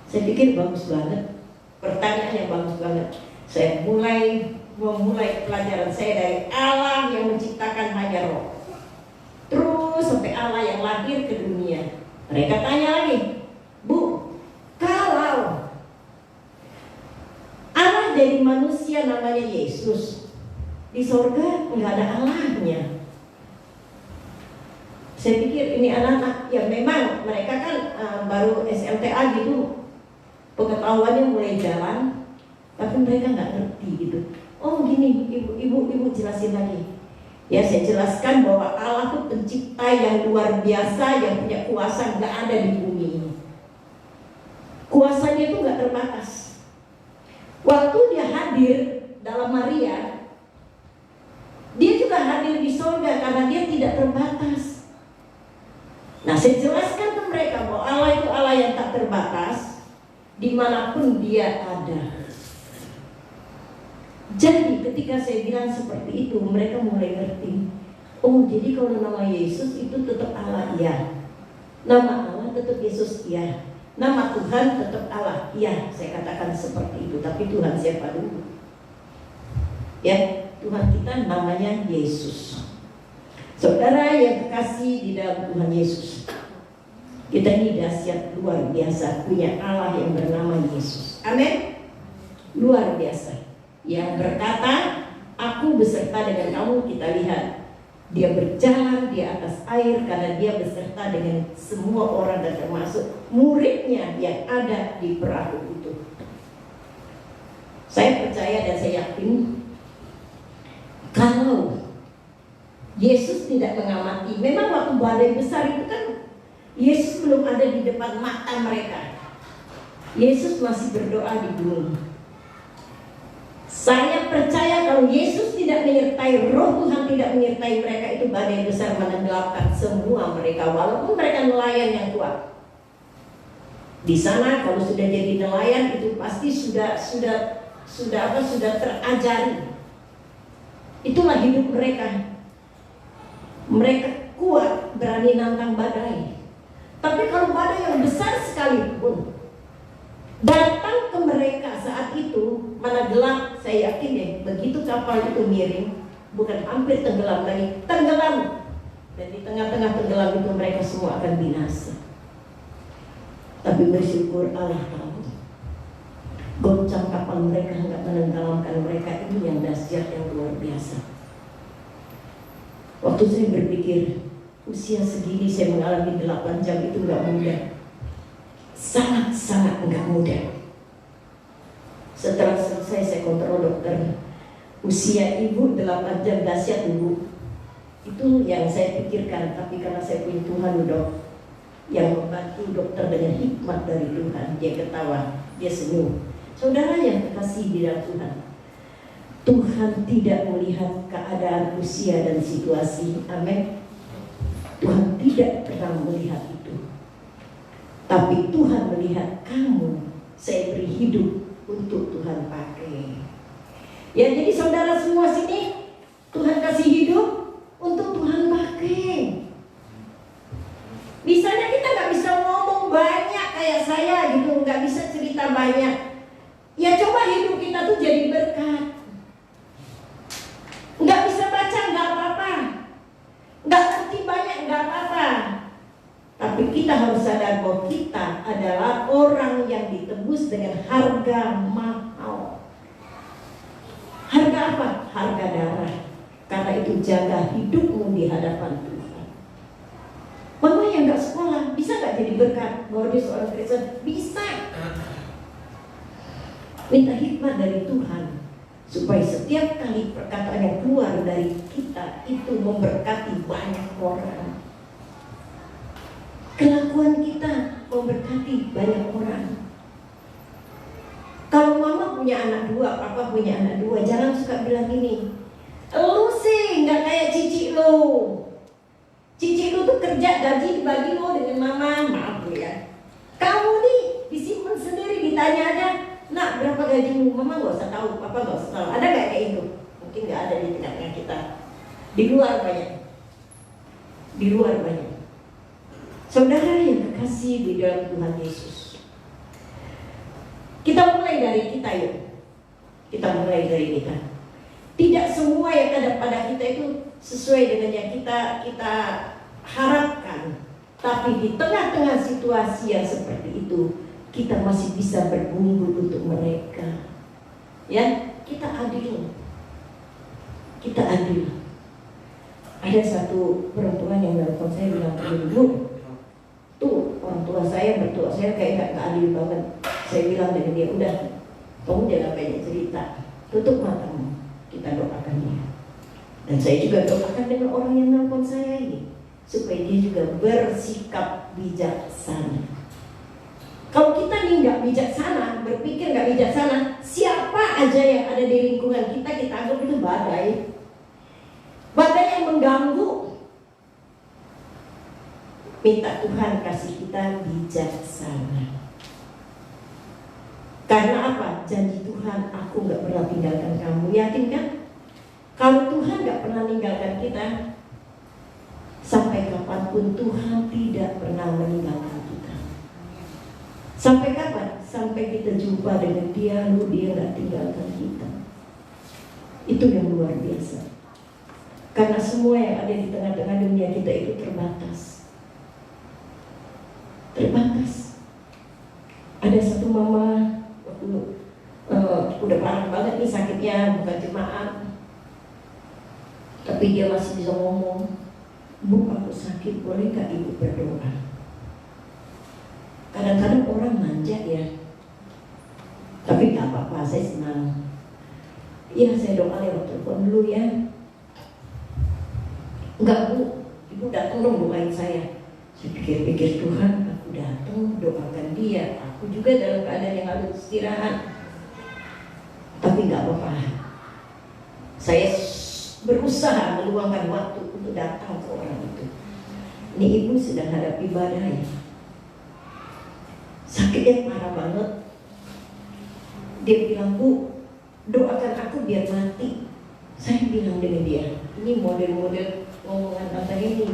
Saya pikir bagus banget, pertanyaan yang bagus banget. Saya memulai pelajaran saya dari Allah yang menciptakan hanya roh, terus sampai Allah yang lahir ke dunia. Mereka tanya lagi, bu, kalau Allah jadi manusia namanya Yesus, di sorga nggak ada Allahnya. Saya pikir ini anak-anak yang memang mereka kan baru SLTA gitu, pengetahuannya mulai jalan, tapi mereka nggak ngerti gitu. Oh gini, ibu jelasin lagi. Ya saya jelaskan bahwa Allah itu pencipta yang luar biasa, yang punya kuasa nggak ada di bumi ini. Kuasanya itu nggak terbatas. Waktu dia hadir dalam Maria, dia juga hadir di surga karena dia tidak terbatas. Nah, saya jelaskan ke mereka bahwa Allah itu Allah yang tak terbatas, dimanapun dia ada. Jadi ketika saya bilang seperti itu, mereka mulai ngerti. Oh, jadi kalau nama Yesus itu tetap Allah, iya. Nama Allah tetap Yesus, iya. Nama Tuhan tetap Allah, iya. Saya katakan seperti itu. Tapi Tuhan siapa dulu? Ya, Tuhan kita namanya Yesus. Saudara yang kekasih di dalam Tuhan Yesus, kita ini dahsyat luar biasa, punya Allah yang bernama Yesus. Amin. Luar biasa. Yang berkata, aku beserta dengan kamu. Kita lihat, dia berjalan di atas air karena dia beserta dengan semua orang dan termasuk muridnya yang ada di perahu itu. Saya percaya dan saya yakin kalau Yesus tidak mengamati, memang waktu badai besar itu kan Yesus belum ada di depan mata mereka. Yesus masih berdoa di gunung. Saya percaya kalau Yesus tidak menyertai, Roh Tuhan tidak menyertai mereka, itu badai besar menenggelamkan semua mereka, walaupun mereka nelayan yang kuat. Di sana kalau sudah jadi nelayan itu pasti sudah terajari. Itulah hidup mereka. Mereka kuat, berani nantang badai. Tapi kalau badai yang besar sekalipun datang ke mereka saat itu, mana gelap, saya yakin deh, begitu kapal itu miring, bukan hampir tenggelam lagi, tenggelam. Dan di tengah-tengah tenggelam itu mereka semua akan binasa. Tapi bersyukur Allah tahu, goncang kapal mereka enggak menenggelamkan mereka. Ini yang dahsyat, yang luar biasa. Waktu saya berpikir, usia segini saya mengalami 8 jam itu enggak mudah. Sangat-sangat enggak mudah. Setelah selesai saya kontrol dokter, usia ibu 8 jam, dahsyat ibu. Itu yang saya pikirkan, tapi karena saya punya Tuhan dok, yang membantu dokter dengan hikmat dari Tuhan, dia ketawa, dia senyum. Saudara yang terkasih di dalam Tuhan, Tuhan tidak melihat keadaan usia dan situasi, amin. Tuhan tidak pernah melihat itu. Tapi Tuhan melihat kamu, saya beri hidup untuk Tuhan pakai. Ya, jadi saudara semua sini, Tuhan kasih hidup untuk Tuhan pakai. Misalnya kita nggak bisa ngomong banyak kayak saya gitu, nggak bisa cerita banyak. Ya coba hidup kita tuh jadi berkat. Nggak bisa baca nggak apa-apa, nggak ngerti banyak nggak apa-apa. Tapi kita harus sadar bahwa kita adalah orang yang ditebus dengan harga mahal. Harga apa? Harga darah. Karena itu jaga hidupmu di hadapan Tuhan. Mama yang nggak sekolah bisa nggak jadi berkat bahwa dia seorang Kristen? Bisa. Minta hikmat dari Tuhan supaya setiap kali perkataan yang keluar dari kita itu memberkati banyak orang. Kelakuan kita memberkati banyak orang. Kalau mama punya anak 2, papa punya anak 2, jangan suka bilang gini, lu sih nggak kayak cici lu. Cici lu tuh kerja gaji dibagi lo dengan mama, maaf ya. Kamu nih disimpan sendiri, ditanya aja, nak berapa gajimu? Mama nggak usah tahu, papa nggak usah tahu. Ada nggak kayak itu? Mungkin nggak ada di tengah-tengah kita. Di luar banyak. Di luar banyak. Saudara yang terkasih di dalam Tuhan Yesus, kita mulai dari kita yuk. Kita mulai dari kita. Tidak semua yang ada pada kita itu sesuai dengan yang kita harapkan. Tapi di tengah-tengah situasi yang seperti itu, kita masih bisa berbumbu untuk mereka. Ya, kita adil. Kita adil. Ada satu perempuan yang nelfon saya bilang, "Bu, tuh orang tua saya, mertua saya kayak gak adil banget." Saya bilang dengan dia, "Udah, kamu jangan banyak cerita, tutup matamu, kita doakan dia." Dan saya juga doakan dengan orang yang nelfon saya ini, supaya dia juga bersikap bijaksana. Kalau kita nih gak bijaksana, berpikir gak bijaksana, siapa aja yang ada di lingkungan kita anggap itu badai. Badai yang mengganggu. Minta Tuhan kasih kita bijaksana. Karena apa? Janji Tuhan, aku gak pernah tinggalkan kamu. Yakin kan? Kalau Tuhan gak pernah tinggalkan kita, sampai kapanpun Tuhan tidak pernah meninggalkan kita. Sampai kapan? Sampai kita jumpa dengan dia, lalu dia gak tinggalkan kita. Itu yang luar biasa. Karena semua yang ada di tengah-tengah dunia kita itu terbatas. Terbatas. Ada satu mama waktu udah parah banget nih sakitnya, bukan jemaat, tapi dia masih bisa ngomong, "Bu, aku sakit, boleh gak ibu berdoa?" Kadang-kadang orang manja ya, tapi gak apa-apa. apa-apa, saya senang. Iya, saya doa lewat telepon dulu ya. Enggak Bu, Ibu datang dong doain saya. Saya pikir-pikir, Tuhan, aku datang doakan dia. Aku juga dalam keadaan yang harus istirahat. Tapi enggak apa-apa. Saya berusaha meluangkan waktu untuk datang ke orang itu. Ini ibu sedang hadapi badai. Sakitnya parah banget. Dia bilang, Bu, doakan aku biar mati. Saya bilang dengan dia, ini model-model ngomongan kata ini.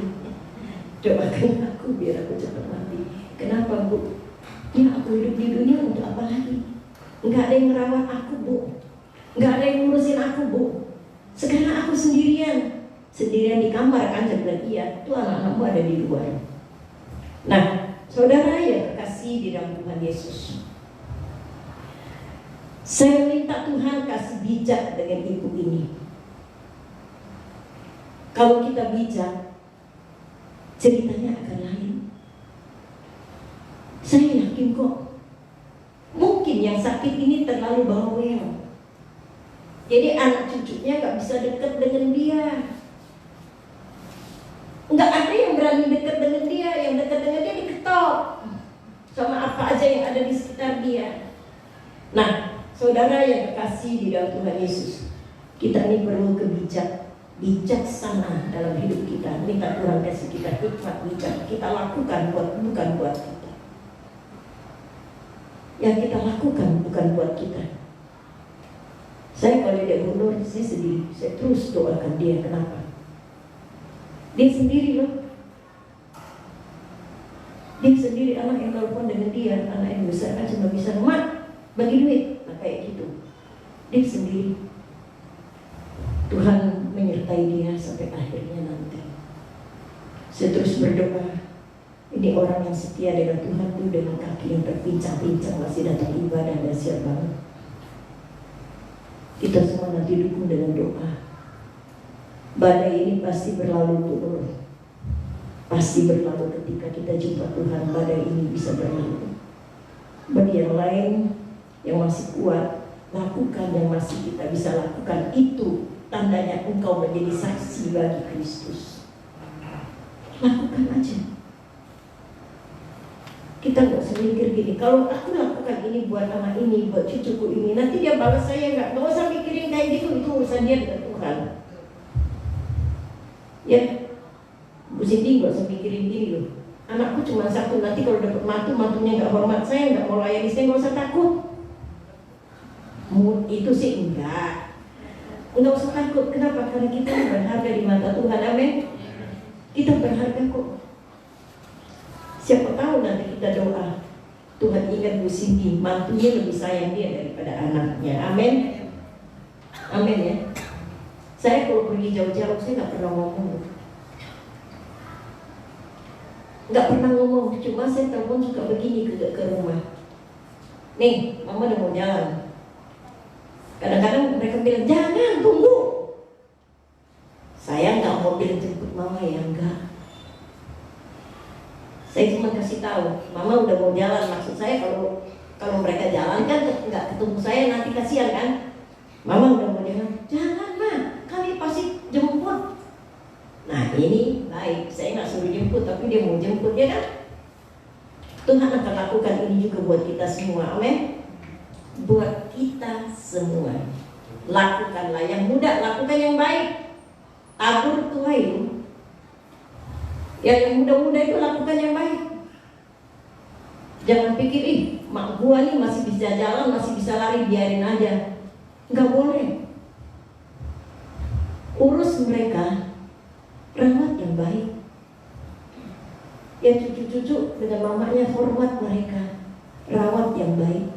Doakan aku biar aku cepat mati. Kenapa Bu? Ya aku hidup di dunia untuk apa lagi? Enggak ada yang merawat aku Bu. Enggak ada yang ngurusin aku Bu. Sekarang aku sendirian. Sendirian di kamar kan? Saya bilang, iya, itu anak-anakmu ada di luar. Nah, saudara yang terkasih di dalam Tuhan Yesus, saya minta Tuhan kasih bijak dengan ibu ini. Kalau kita bijak, ceritanya akan lain. Saya yakin kok. Mungkin yang sakit ini terlalu bawel. Jadi anak cucunya gak bisa dekat dengan dia. Nggak ada yang berani dekat dengan dia. Yang dekat dengan dia diketok sama apa aja yang ada di sekitar dia. Nah, saudara yang terkasih di dalam Tuhan Yesus, kita ini perlu bijaksana dalam hidup kita. Minta Tuhan kasih kita hikmat bijak. Kita lakukan bukan buat kita. Yang kita lakukan bukan buat kita. Saya kalau dia mundur, saya sedih. Saya terus doakan dia. Kenapa? Dia sendiri loh. Dia sendiri, anak yang telepon dengan dia, anak yang besar kan cuma bisa, Mak, bagi duit. Nah kayak gitu. Dia sendiri. Tuhan menyertai dia sampai akhirnya nanti. Saya terus berdoa. Ini orang yang setia dengan Tuhan tuh, dengan kaki yang terpincang-pincang masih datang ibadah, dan siap banget. Kita semua nanti dukung dengan doa. Badai ini pasti berlalu turun. Pasti berlalu ketika kita jumpa Tuhan. Badai ini bisa berlalu. Bagi yang lain yang masih kuat, lakukan yang masih kita bisa lakukan. Itu tandanya engkau menjadi saksi bagi Kristus. Lakukan aja. Kita nggak usah mikir gini, kalau aku lakukan ini buat anak ini, buat cucuku ini, nanti dia balas saya nggak usah mikirin kayak gitu, itu urusan dia dengan Tuhan. Ya, Bu Siti nggak usah mikirin gini loh. Anakku cuma satu, nanti kalau dapat matunya nggak hormat saya, nggak mau layani saya, nggak usah takut. Itu sih enggak usah takut. Kenapa? Karena kita berharga di mata Tuhan, amin. Kita berharga kok. Siapa tahu nanti kita doa, Tuhan ingat Bu Cindy, mantunya lebih sayang dia daripada anaknya. Amin. Amin ya. Saya kalau pergi jauh-jauh, saya nggak pernah ngomong. Nggak pernah ngomong, cuma saya telepon suka begini ke rumah. Nih, Mama udah mau jalan. Kadang-kadang mereka bilang, jangan, tunggu. Saya nggak mau bilang jemput Mama ya, enggak. Saya cuma kasih tahu, Mama udah mau jalan. Maksud saya kalau mereka jalan kan nggak ketemu saya, nanti kasihan kan. Mama udah mau jalan, jangan Ma, kami pasti jemput. Nah ini baik, saya nggak suruh jemput, tapi dia mau jemput ya kan. Tuhan akan lakukan ini juga buat kita semua, amin. Buat kita semua. Lakukanlah yang mudah, lakukan yang baik. Tabur tuai. Ya yang muda-muda itu lakukan yang baik. Jangan pikir, mak gua nih masih bisa jalan, masih bisa lari, biarin aja. Nggak boleh. Urus mereka, rawat yang baik. Ya cucu-cucu dengan mamanya, hormat mereka, rawat yang baik.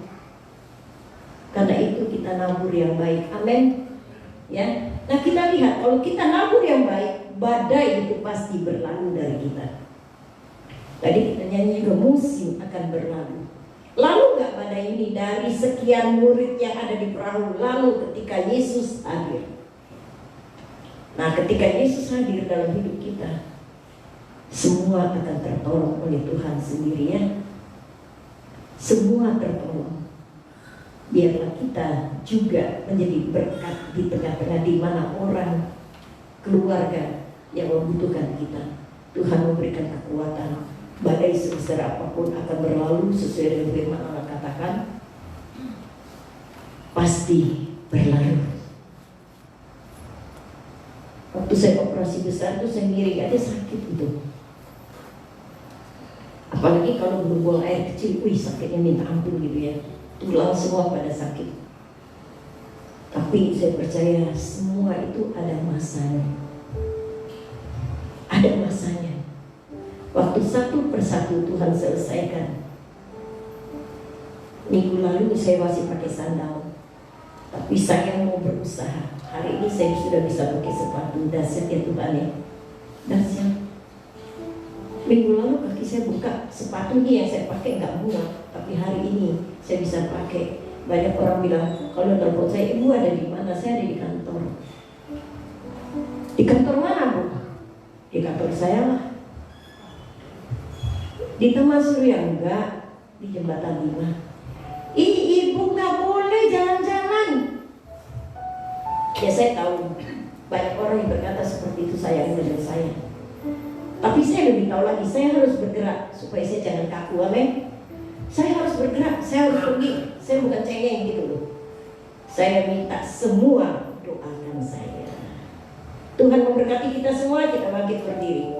Karena itu kita nabur yang baik, amin. Ya, nah kita lihat kalau kita nabur yang baik, badai itu pasti berlalu dari kita. Tadi kita nyanyi juga, musim akan berlalu. Lalu gak badai ini dari sekian murid yang ada di perahu, lalu ketika Yesus hadir. Nah ketika Yesus hadir dalam hidup kita, semua akan tertolong oleh Tuhan sendiri ya. Semua tertolong. Biarlah kita juga menjadi berkat di tengah-tengah di mana orang, keluarga yang membutuhkan kita. Tuhan memberikan kekuatan. Badai sebesar apapun akan berlalu sesuai dengan firman Allah katakan. Pasti berlalu. Waktu saya operasi besar itu saya miring aja sakit itu. Apalagi kalau berbuang air kecil, wih sakitnya minta ampun gitu ya. Tulang semua pada sakit. Tapi saya percaya semua itu ada masanya. Ada masanya. Waktu satu persatu Tuhan selesaikan. Minggu lalu saya masih pakai sandal, tapi saya mau berusaha. Hari ini saya sudah bisa pakai sepatu. Dahsyat ya Tuhan ya. Dahsyat. Minggu lalu kaki saya buka, sepatu ini yang saya pakai nggak muat, tapi hari ini saya bisa pakai. Banyak orang bilang, kalau telepon saya, ibu ada di mana? Saya ada di kantor. Di kantor mana bu? Di kantor saya lah. Di Taman Surya enggak, di Jembatan 5. Ibu nggak boleh jalan-jalan. Ya saya tahu banyak orang yang berkata seperti itu sayang dengan saya. Tapi saya lebih tahu lagi, saya harus bergerak supaya saya jangan kaku, amin. Saya harus bergerak, saya harus pergi. Saya bukan cengeng gitu loh. Saya minta semua doakan saya. Tuhan memberkati kita semua, kita bangkit berdiri.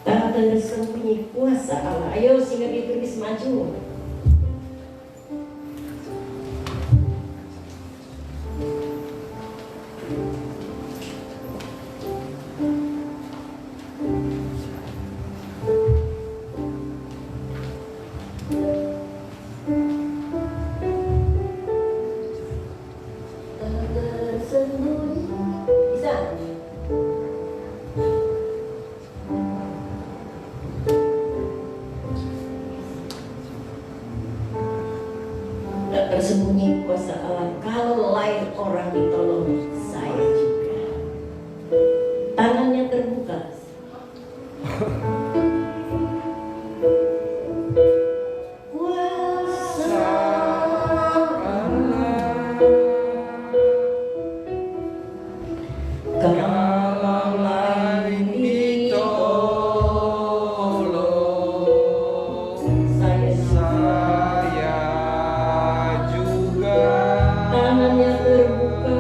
Tangan tersembunyi kuasa Allah. Ayo sehingga ditulis maju. Tersembunyi kuasa Allah. Kalau lain orang ditolong, saya juga. Tangannya terbuka. Kuasa Allah. Kalau lain ditolong, saya juga. Tangannya terbuka.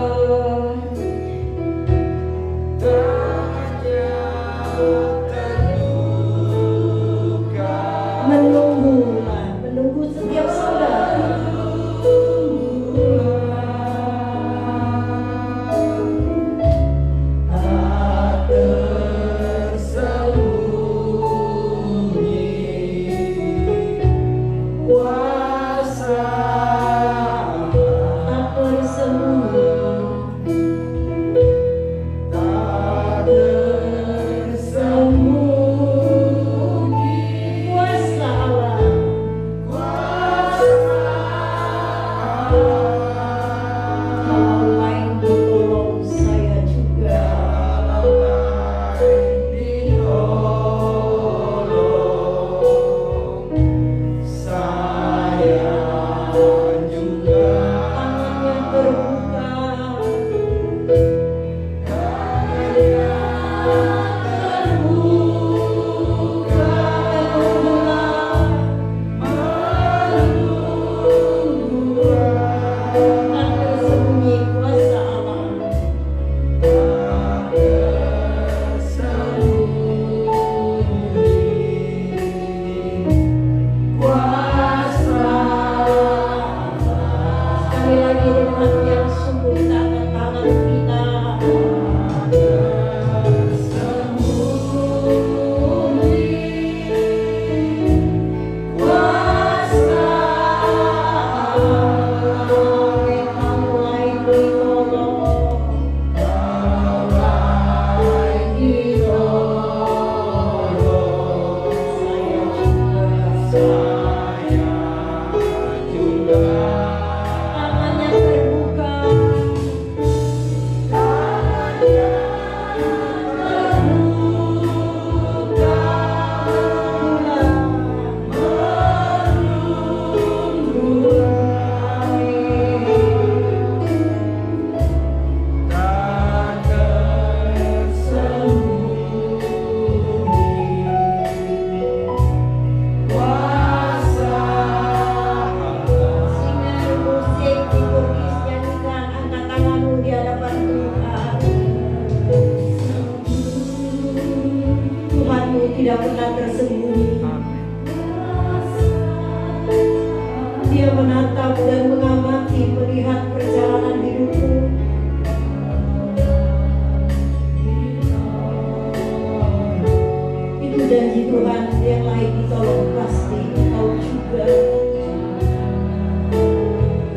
Tuhan yang lain ditolong pasti Engkau juga.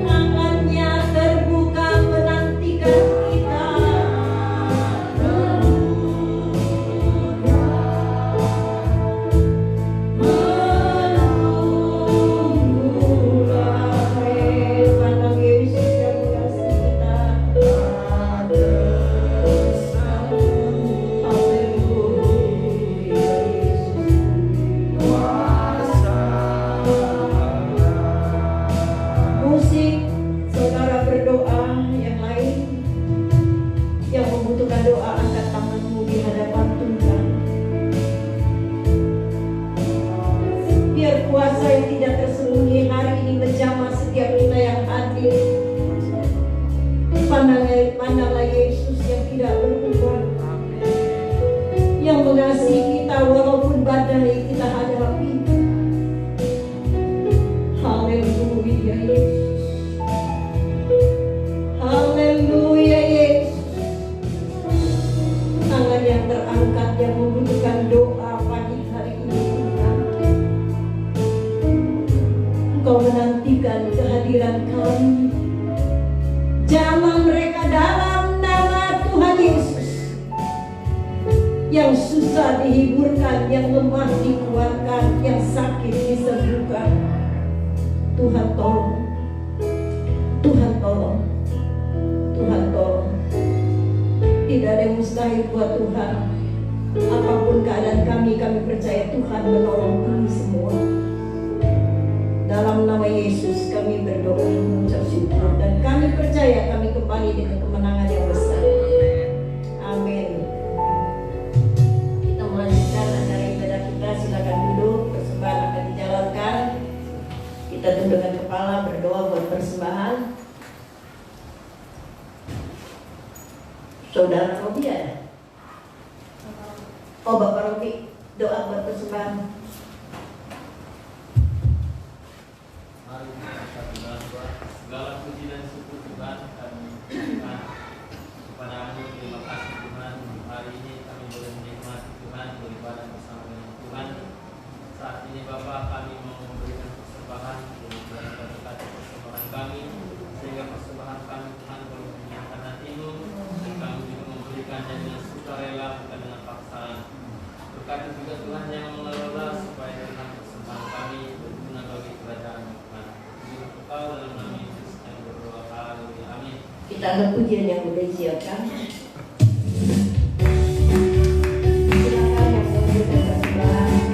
Tangannya terbuka menantikan kita. Pandang Yesus yang kasih kita. Musik, saudara berdoa yang lain yang membutuhkan doa, angkat tanganmu di hadapan Tuhan. Biar kuasa yang tidak tersembunyi hari ini menjamah setiap kita yang hadir. Pandanglah Yesus yang tidak berubah, yang mengasihi kita walaupun badai kita hadapi. Haleluya Yesus. Haleluya Yesus. Tangan yang terangkat yang membutuhkan doa pagi hari ini Tuhan. Engkau menantikan kehadiran kami. Jamah mereka dalam nama Tuhan Yesus. Yang susah dihiburkan, yang lemah dikuatkan, yang sakit disembuhkan. Tuhan tolong. Tuhan tolong. Tuhan tolong. Tidak ada yang mustahil buat Tuhan. Apapun keadaan kami percaya Tuhan menolong kami semua. Dalam nama Yesus kami berdoa mengucap syukur, dan kami percaya kami kembali dengan kemenangan yang besar. Amin. Kita melanjutkan acara ibadah kita. Silakan duduk, persembahan akan dijalankan. Kita tundukkan kepala, berdoa buat persembahan. Saudara Robi ada? Oh, Bapak Robi, doa buat persembahan. Mari kita berdoa. Segala puji dan syukur Tuhan kami berikan kepadamu. Terima kasih Tuhan, hari ini kami boleh menikmati Tuhan, beribadah bersama dengan Tuhan. Saat ini Bapak, kami mau memberikan persembahan, berkati persembahan kami, sehingga persembahan kami Tuhan boleh menyenangkan hati-Mu, dan kami juga memberikannya dengan sukarela, bukan dengan paksaan. Berkati juga Tuhan yang mengelola supaya dengan persembahan kami berguna bagi kerajaan Tuhan. Engkau dalam nama Yesus yang berdoa. Haleluya. Amin. Kita angkat pujian yang sudah disiapkan. Silakan yang memberikan persembahan. Amin.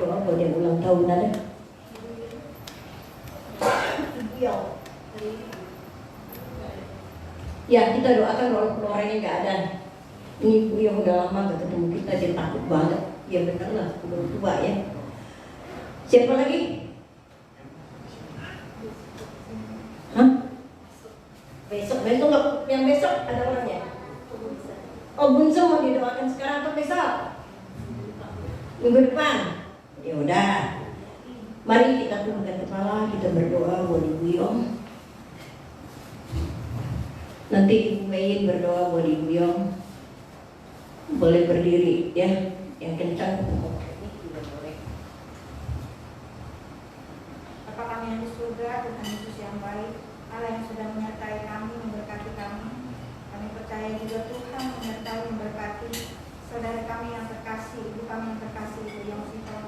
berdoa buat yang ulang tahun ada. Ya, kita doakan walaupun orangnya nggak ada. Ini ibu yang udah lama gak ketemu kita, dia takut banget. Ya bener lah, udah tua ya. Siapa lagi? Hah? Besok nggak, yang besok ada orangnya. Oh, Bunso mau didoakan sekarang atau besok? Minggu depan. Ya udah. Mari kita tundukkan kepala, kita berdoa buat Ibu Yong. Nanti Ibu Mayin berdoa buat Ibu Yong. Boleh berdiri ya, yang kencang. Bapa kami yang di surga, Tuhan Yesus yang baik, Allah yang sudah menyertai kami, memberkati kami. Kami percaya juga Tuhan menyertai, memberkati saudara kami yang terkasih, ibu kami yang terkasih, Ibu Yong Sito.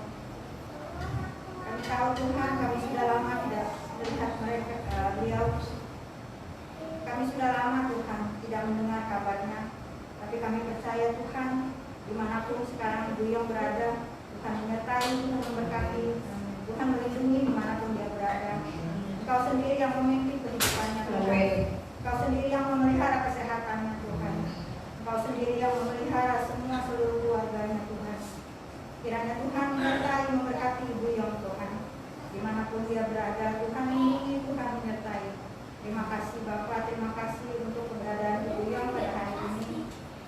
Kami tahu Tuhan, kami sudah lama tidak melihat mereka, beliau. Kami sudah lama Tuhan tidak mendengar kabarnya. Tapi kami percaya Tuhan, dimanapun sekarang Ibu Yong berada, Tuhan menyertai, Tuhan memberkati, Tuhan melindungi dimanapun dia berada. Engkau sendiri yang memimpin kehidupannya Tuhan. Engkau sendiri yang memelihara kesehatannya Tuhan. Engkau sendiri yang memelihara semua seluruh keluarganya Tuhan. Kiranya Tuhan menyertai, memberkati Ibu Yong Tuhan. Dimanapun dia berada, Tuhan lindungi, Tuhan menyertai. Terima kasih Bapak, terima kasih untuk keberadaan Ibu Yong pada hari ini.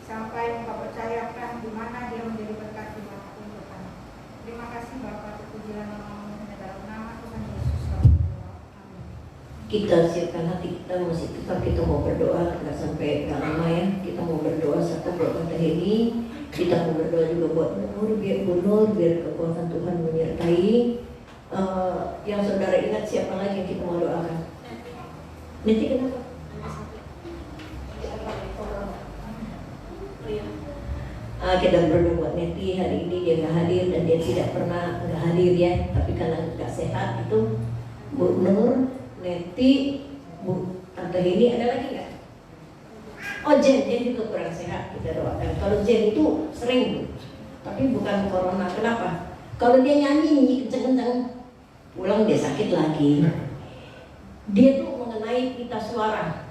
Sampai Engkau percayakan di mana dia menjadi berkat dimanapun Tuhan. Terima kasih Bapak, terpujilah nama-Mu dalam nama Tuhan Yesus. Amin. Kita siapkan hati kita, masih tetap kita mau berdoa, nggak sampai nggak lama ya. Kita mau berdoa satu buat Tante Heni, kita mau berdoa juga buat Bunur, biar kekuatan Tuhan menyertai. Yang saudara ingat siapa lagi yang kita mau doakan? Nanti kenapa? Kita berdoa buat Neti, hari ini dia nggak hadir dan dia tidak pernah nggak hadir ya, tapi karena nggak sehat itu. Bu Nur, Neti, Bu Tante ini ada lagi nggak? Oh Jen juga kurang sehat, kita doakan. Kalau Jen itu sering, tapi bukan corona. Kenapa? Kalau dia nyanyi kenceng-kenceng, pulang dia sakit lagi. Dia tuh mengenai pita suara.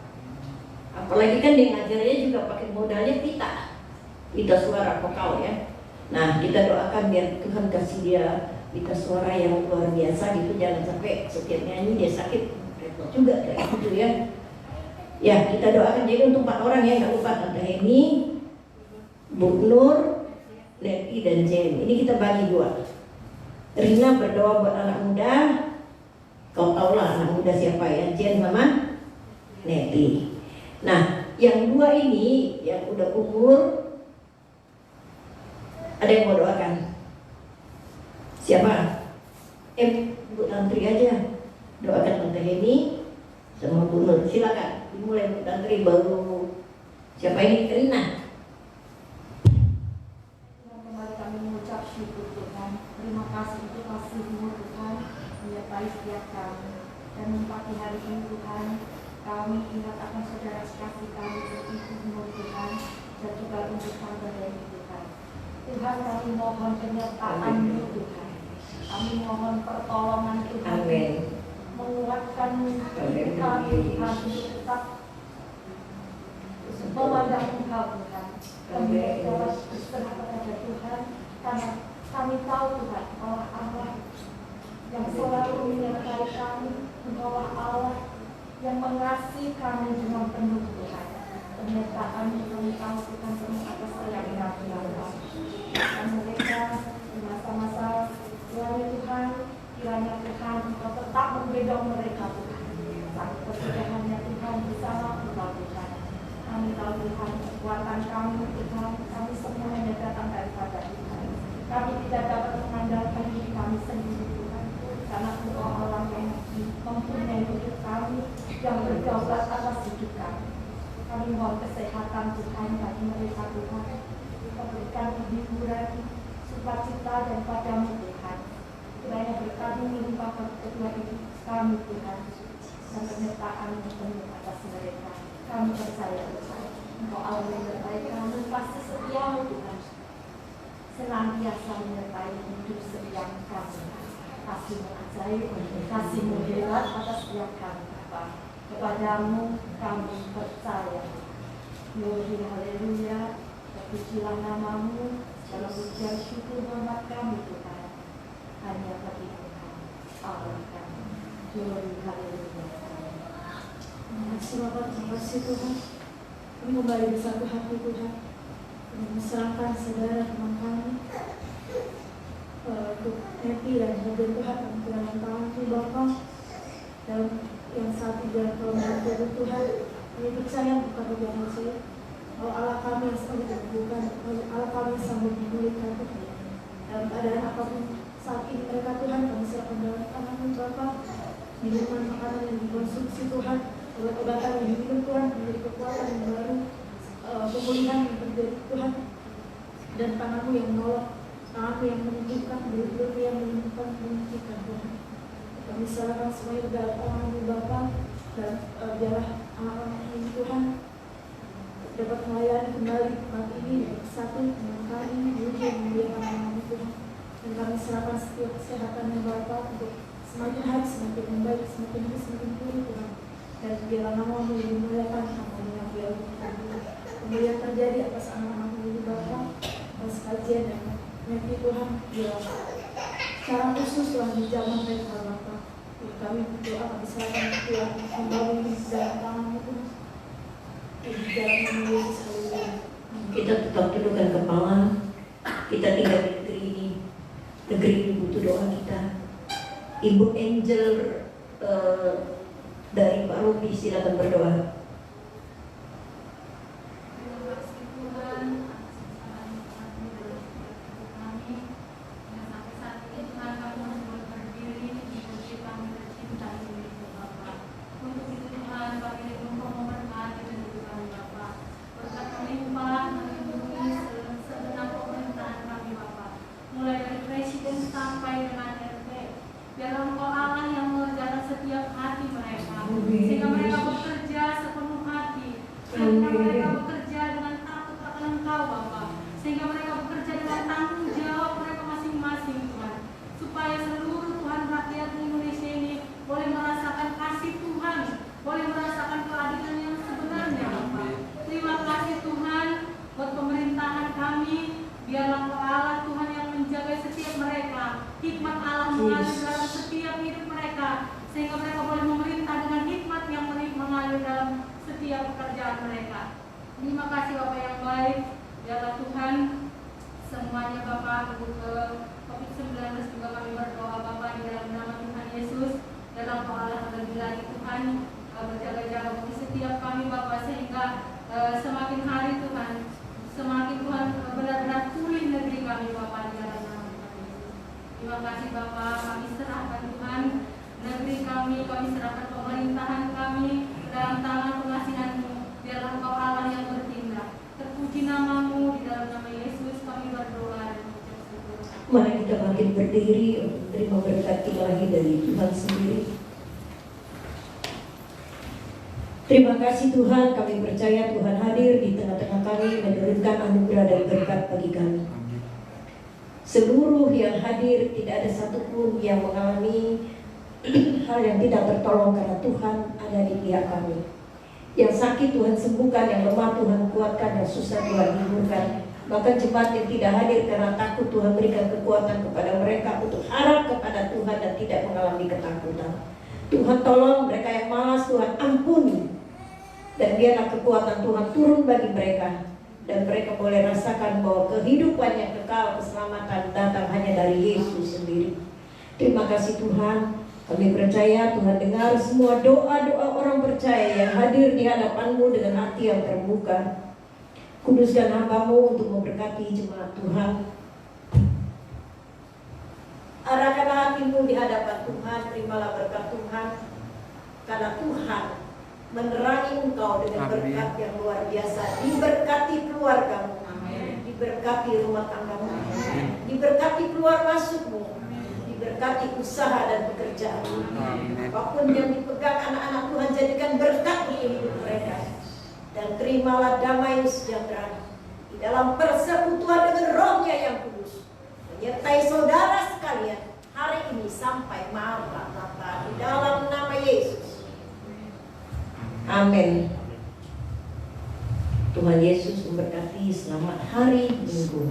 Apalagi kan dia ngajarnya juga pakai modalnya pita suara vokal ya. Nah kita doakan biar Tuhan kasih dia pita suara yang luar biasa gitu. Jangan sampai setiap nyanyi dia sakit, repot juga kayak gitu ya. Ya kita doakan jadi untuk 4 orang ya, nggak lupa Tante Heni, Bu Nur, Neti dan Jen. Ini kita bagi 2. Rina berdoa buat anak muda. Kau tahu lah anak muda siapa ya, Jen sama Neti. Nah yang 2 ini yang udah umur, ada yang mau doakan? Siapa? Bu Tantri aja. Doakan Tante Heni sama Bu Nur. Silakan. Dimulai Bu Tantri, baru siapa ini? Rina. Kembali kami mengucap syukur Tuhan. Terima kasih untuk kasih-Mu Tuhan menyertai setiap kami. Dan pagi hari ini Tuhan, kami ingat akan saudara sekasih kami untuk Ibu Tuhan dan juga untuk Tante Heni Tuhan. Tuhan kami mohon penyertaan-Mu Tuhan. Kami mohon pertolongan Tuhan. Amin. Menguatkan kami Tuhan untuk tetap memandang Engkau Tuhan. Kami berdoa berserah kepada Tuhan karena kami tahu Tuhan bahwa Allah yang selalu menyertai kami, bahwa Allah yang mengasihi kami dengan penuh Tuhan. Penyertaan kami tahu Tuhan penuh atas setiap kami. Dan mereka di masa-masa lalu Tuhan, kiranya Tuhan Engkau tetap menggendong mereka Tuhan. Sampai kesudahannya Tuhan bersama Engkau Tuhan. Kami tahu Tuhan kekuatan kami Tuhan, kami semuanya datang daripada Tuhan. Kami tidak dapat mengandalkan diri kami sendiri Tuhan, karena Engkau Allah yang mempunyai hidup kami, yang berdaulat atas hidup kami. Kami mohon kesehatan Tuhan bagi mereka Tuhan. Berikan hiburan, sukacita dan padamu Tuhan. Kiranya berkati melimpah kedua hidup kami Tuhan, dan penyertaan penuh atas mereka. Kami percaya Tuhan, Engkau Allah yang terbaik, kami pasti setia Tuhan. senantiasa menyertai hidup setiap kami. Kasih-Mu ajaib, kasih-Mu hebat atas setiap kami, Bapa. Kepadamu kami percaya. Glory, haleluya. Terpujilah nama-Mu, dalam pujian syukur hormat kami Tuhan. Hanya bagi Tuhan, Allah kami. Glory, haleluya. Terima kasih Bapak, terima kasih Tuhan. Kami kembali bersatu hati Tuhan. Kami menserahkan saudara teman kami untuk Happy dan Hadir Tuhan kami dalam tangan Bapak. Dan yang saat ini dalam permohonan Tuhan, kami percaya bukan Tuhan saja. Kalau Allah kami yang selalu dibutuhkan, Allah kami yang selalu memulihkan Tuhan. Dalam keadaan apapun saat ini mereka Tuhan, kami serahkan dalam tangan Bapak. Minuman makanan yang dikonsumsi Tuhan, obat-obatan yang diminum Tuhan, menjadi kekuatan yang baru, pemulihan yang terjadi Tuhan. Dan tangan-Mu yang menolong, tangan-Mu yang menyembuhkan, bulu-bulu yang menyembuhkan, menghentikan Tuhan. Kami serahkan semuanya ke dalam tangan-Mu Bapa, dan biarlah anak-anak ini Tuhan dapat melayani kembali tempat ini dengan satu dengan kami, memuji dan memuliakan nama-Mu Tuhan. Dan kami serahkan setiap kesehatannya Bapa untuk semakin hari semakin membaik, semakin hari semakin pulih Tuhan. Dan biarlah nama-Mu yang dimuliakan, nama-Mu yang biarlah kemuliaan terjadi atas anak-anak-Mu ini Bapa, atas kajian dan nanti Tuhan biarlah secara khusus Tuhan di zaman mereka Bapa. Kami berdoa, kami serahkan Tuhan membawa ini dalam tangan-Mu Tuhan. Di dalam nama Yesus, haleluya. Kita tetap tundukkan kepala. Kita tinggal di negeri ini. Negeri ini butuh doa kita. Ibu Angel dari Pak Ruby, silakan berdoa. Terima kasih Tuhan atas kami yang sampai saat ini Tuhan kami masih berdiri di posisi kami tercinta ini Bapak. Untuk itu Tuhan kami memberkati dan kami Bapak. Berkat melimpah melindungi segenap pemerintahan kami Bapak. Mulai dari presiden sampai dengan RT. Biarlah Engkau Allah yang mengerjakan setiap hati mereka, sehingga mereka bekerja sepenuh hati, sehingga mereka bekerja dengan takut akan Engkau Bapa, sehingga mereka bekerja dengan tanggung jawab mereka masing-masing Tuhan, supaya seluruh Tuhan rakyat Indonesia ini boleh merasakan kasih Tuhan, boleh merasakan keadilan yang sebenarnya Bapa. Terima kasih Tuhan buat pemerintahan kami. Biarlah Engkau Allah Tuhan yang menjaga setiap mereka, hikmat Allah mengalir dalam setiap hidup mereka, sehingga mereka boleh memerintah dengan hikmat yang mengalir dalam setiap pekerjaan mereka. Terima kasih Bapak yang baik. Biarlah Tuhan semuanya Bapak untuk COVID-19 juga kami berdoa Bapak di dalam nama Tuhan Yesus. Dalam Allah terlebih lagi Tuhan berjaga-jaga bagi setiap kami Bapak, sehingga semakin hari Tuhan, semakin Tuhan benar-benar pulih negeri kami Bapak di dalam nama Tuhan Yesus. Terima kasih Bapak, kami serahkan Tuhan negeri kami serahkan pemerintahan kami dalam tangan pengasihan-Mu. Biarlah Engkau Allah yang bertindak. Terpuji nama-Mu, di dalam nama Yesus kami berdoa dan mengucap syukur. Mari kita makin berdiri untuk menerima berkat ilahi dari Tuhan sendiri. Terima kasih Tuhan, kami percaya Tuhan hadir di tengah-tengah kami menurunkan anugerah dan berkat bagi kami. Seluruh yang hadir tidak ada satupun yang mengalami hal yang tidak tertolong karena Tuhan ada di pihak kami. Yang sakit Tuhan sembuhkan, yang lemah Tuhan kuatkan, yang susah Tuhan hiburkan. Bahkan jemaat yang tidak hadir karena takut, Tuhan berikan kekuatan kepada mereka untuk harap kepada Tuhan dan tidak mengalami ketakutan. Tuhan tolong mereka yang malas, Tuhan ampuni. Dan biarlah kekuatan Tuhan turun bagi mereka, dan mereka boleh rasakan bahwa kehidupan yang kekal, keselamatan datang hanya dari Yesus sendiri. Terima kasih Tuhan. Kami percaya Tuhan dengar semua doa-doa orang percaya yang hadir di hadapan-Mu dengan hati yang terbuka. Kuduskan hamba-Mu untuk memberkati jemaat Tuhan. Arahkanlah hatimu di hadapan Tuhan, terimalah berkat Tuhan, karena Tuhan menerangi engkau dengan berkat yang luar biasa. Diberkati keluargamu, diberkati rumah tanggamu, diberkati keluar masukmu, diberkati usaha dan pekerjaanmu. Apapun yang dipegang anak-anak Tuhan, jadikan berkat di hidup mereka. Dan terimalah damai sejahtera di dalam persekutuan dengan Roh-Nya yang kudus, menyertai saudara sekalian hari ini sampai Maranatha di dalam nama Yesus. Amin. Tuhan Yesus memberkati. Selamat hari Minggu.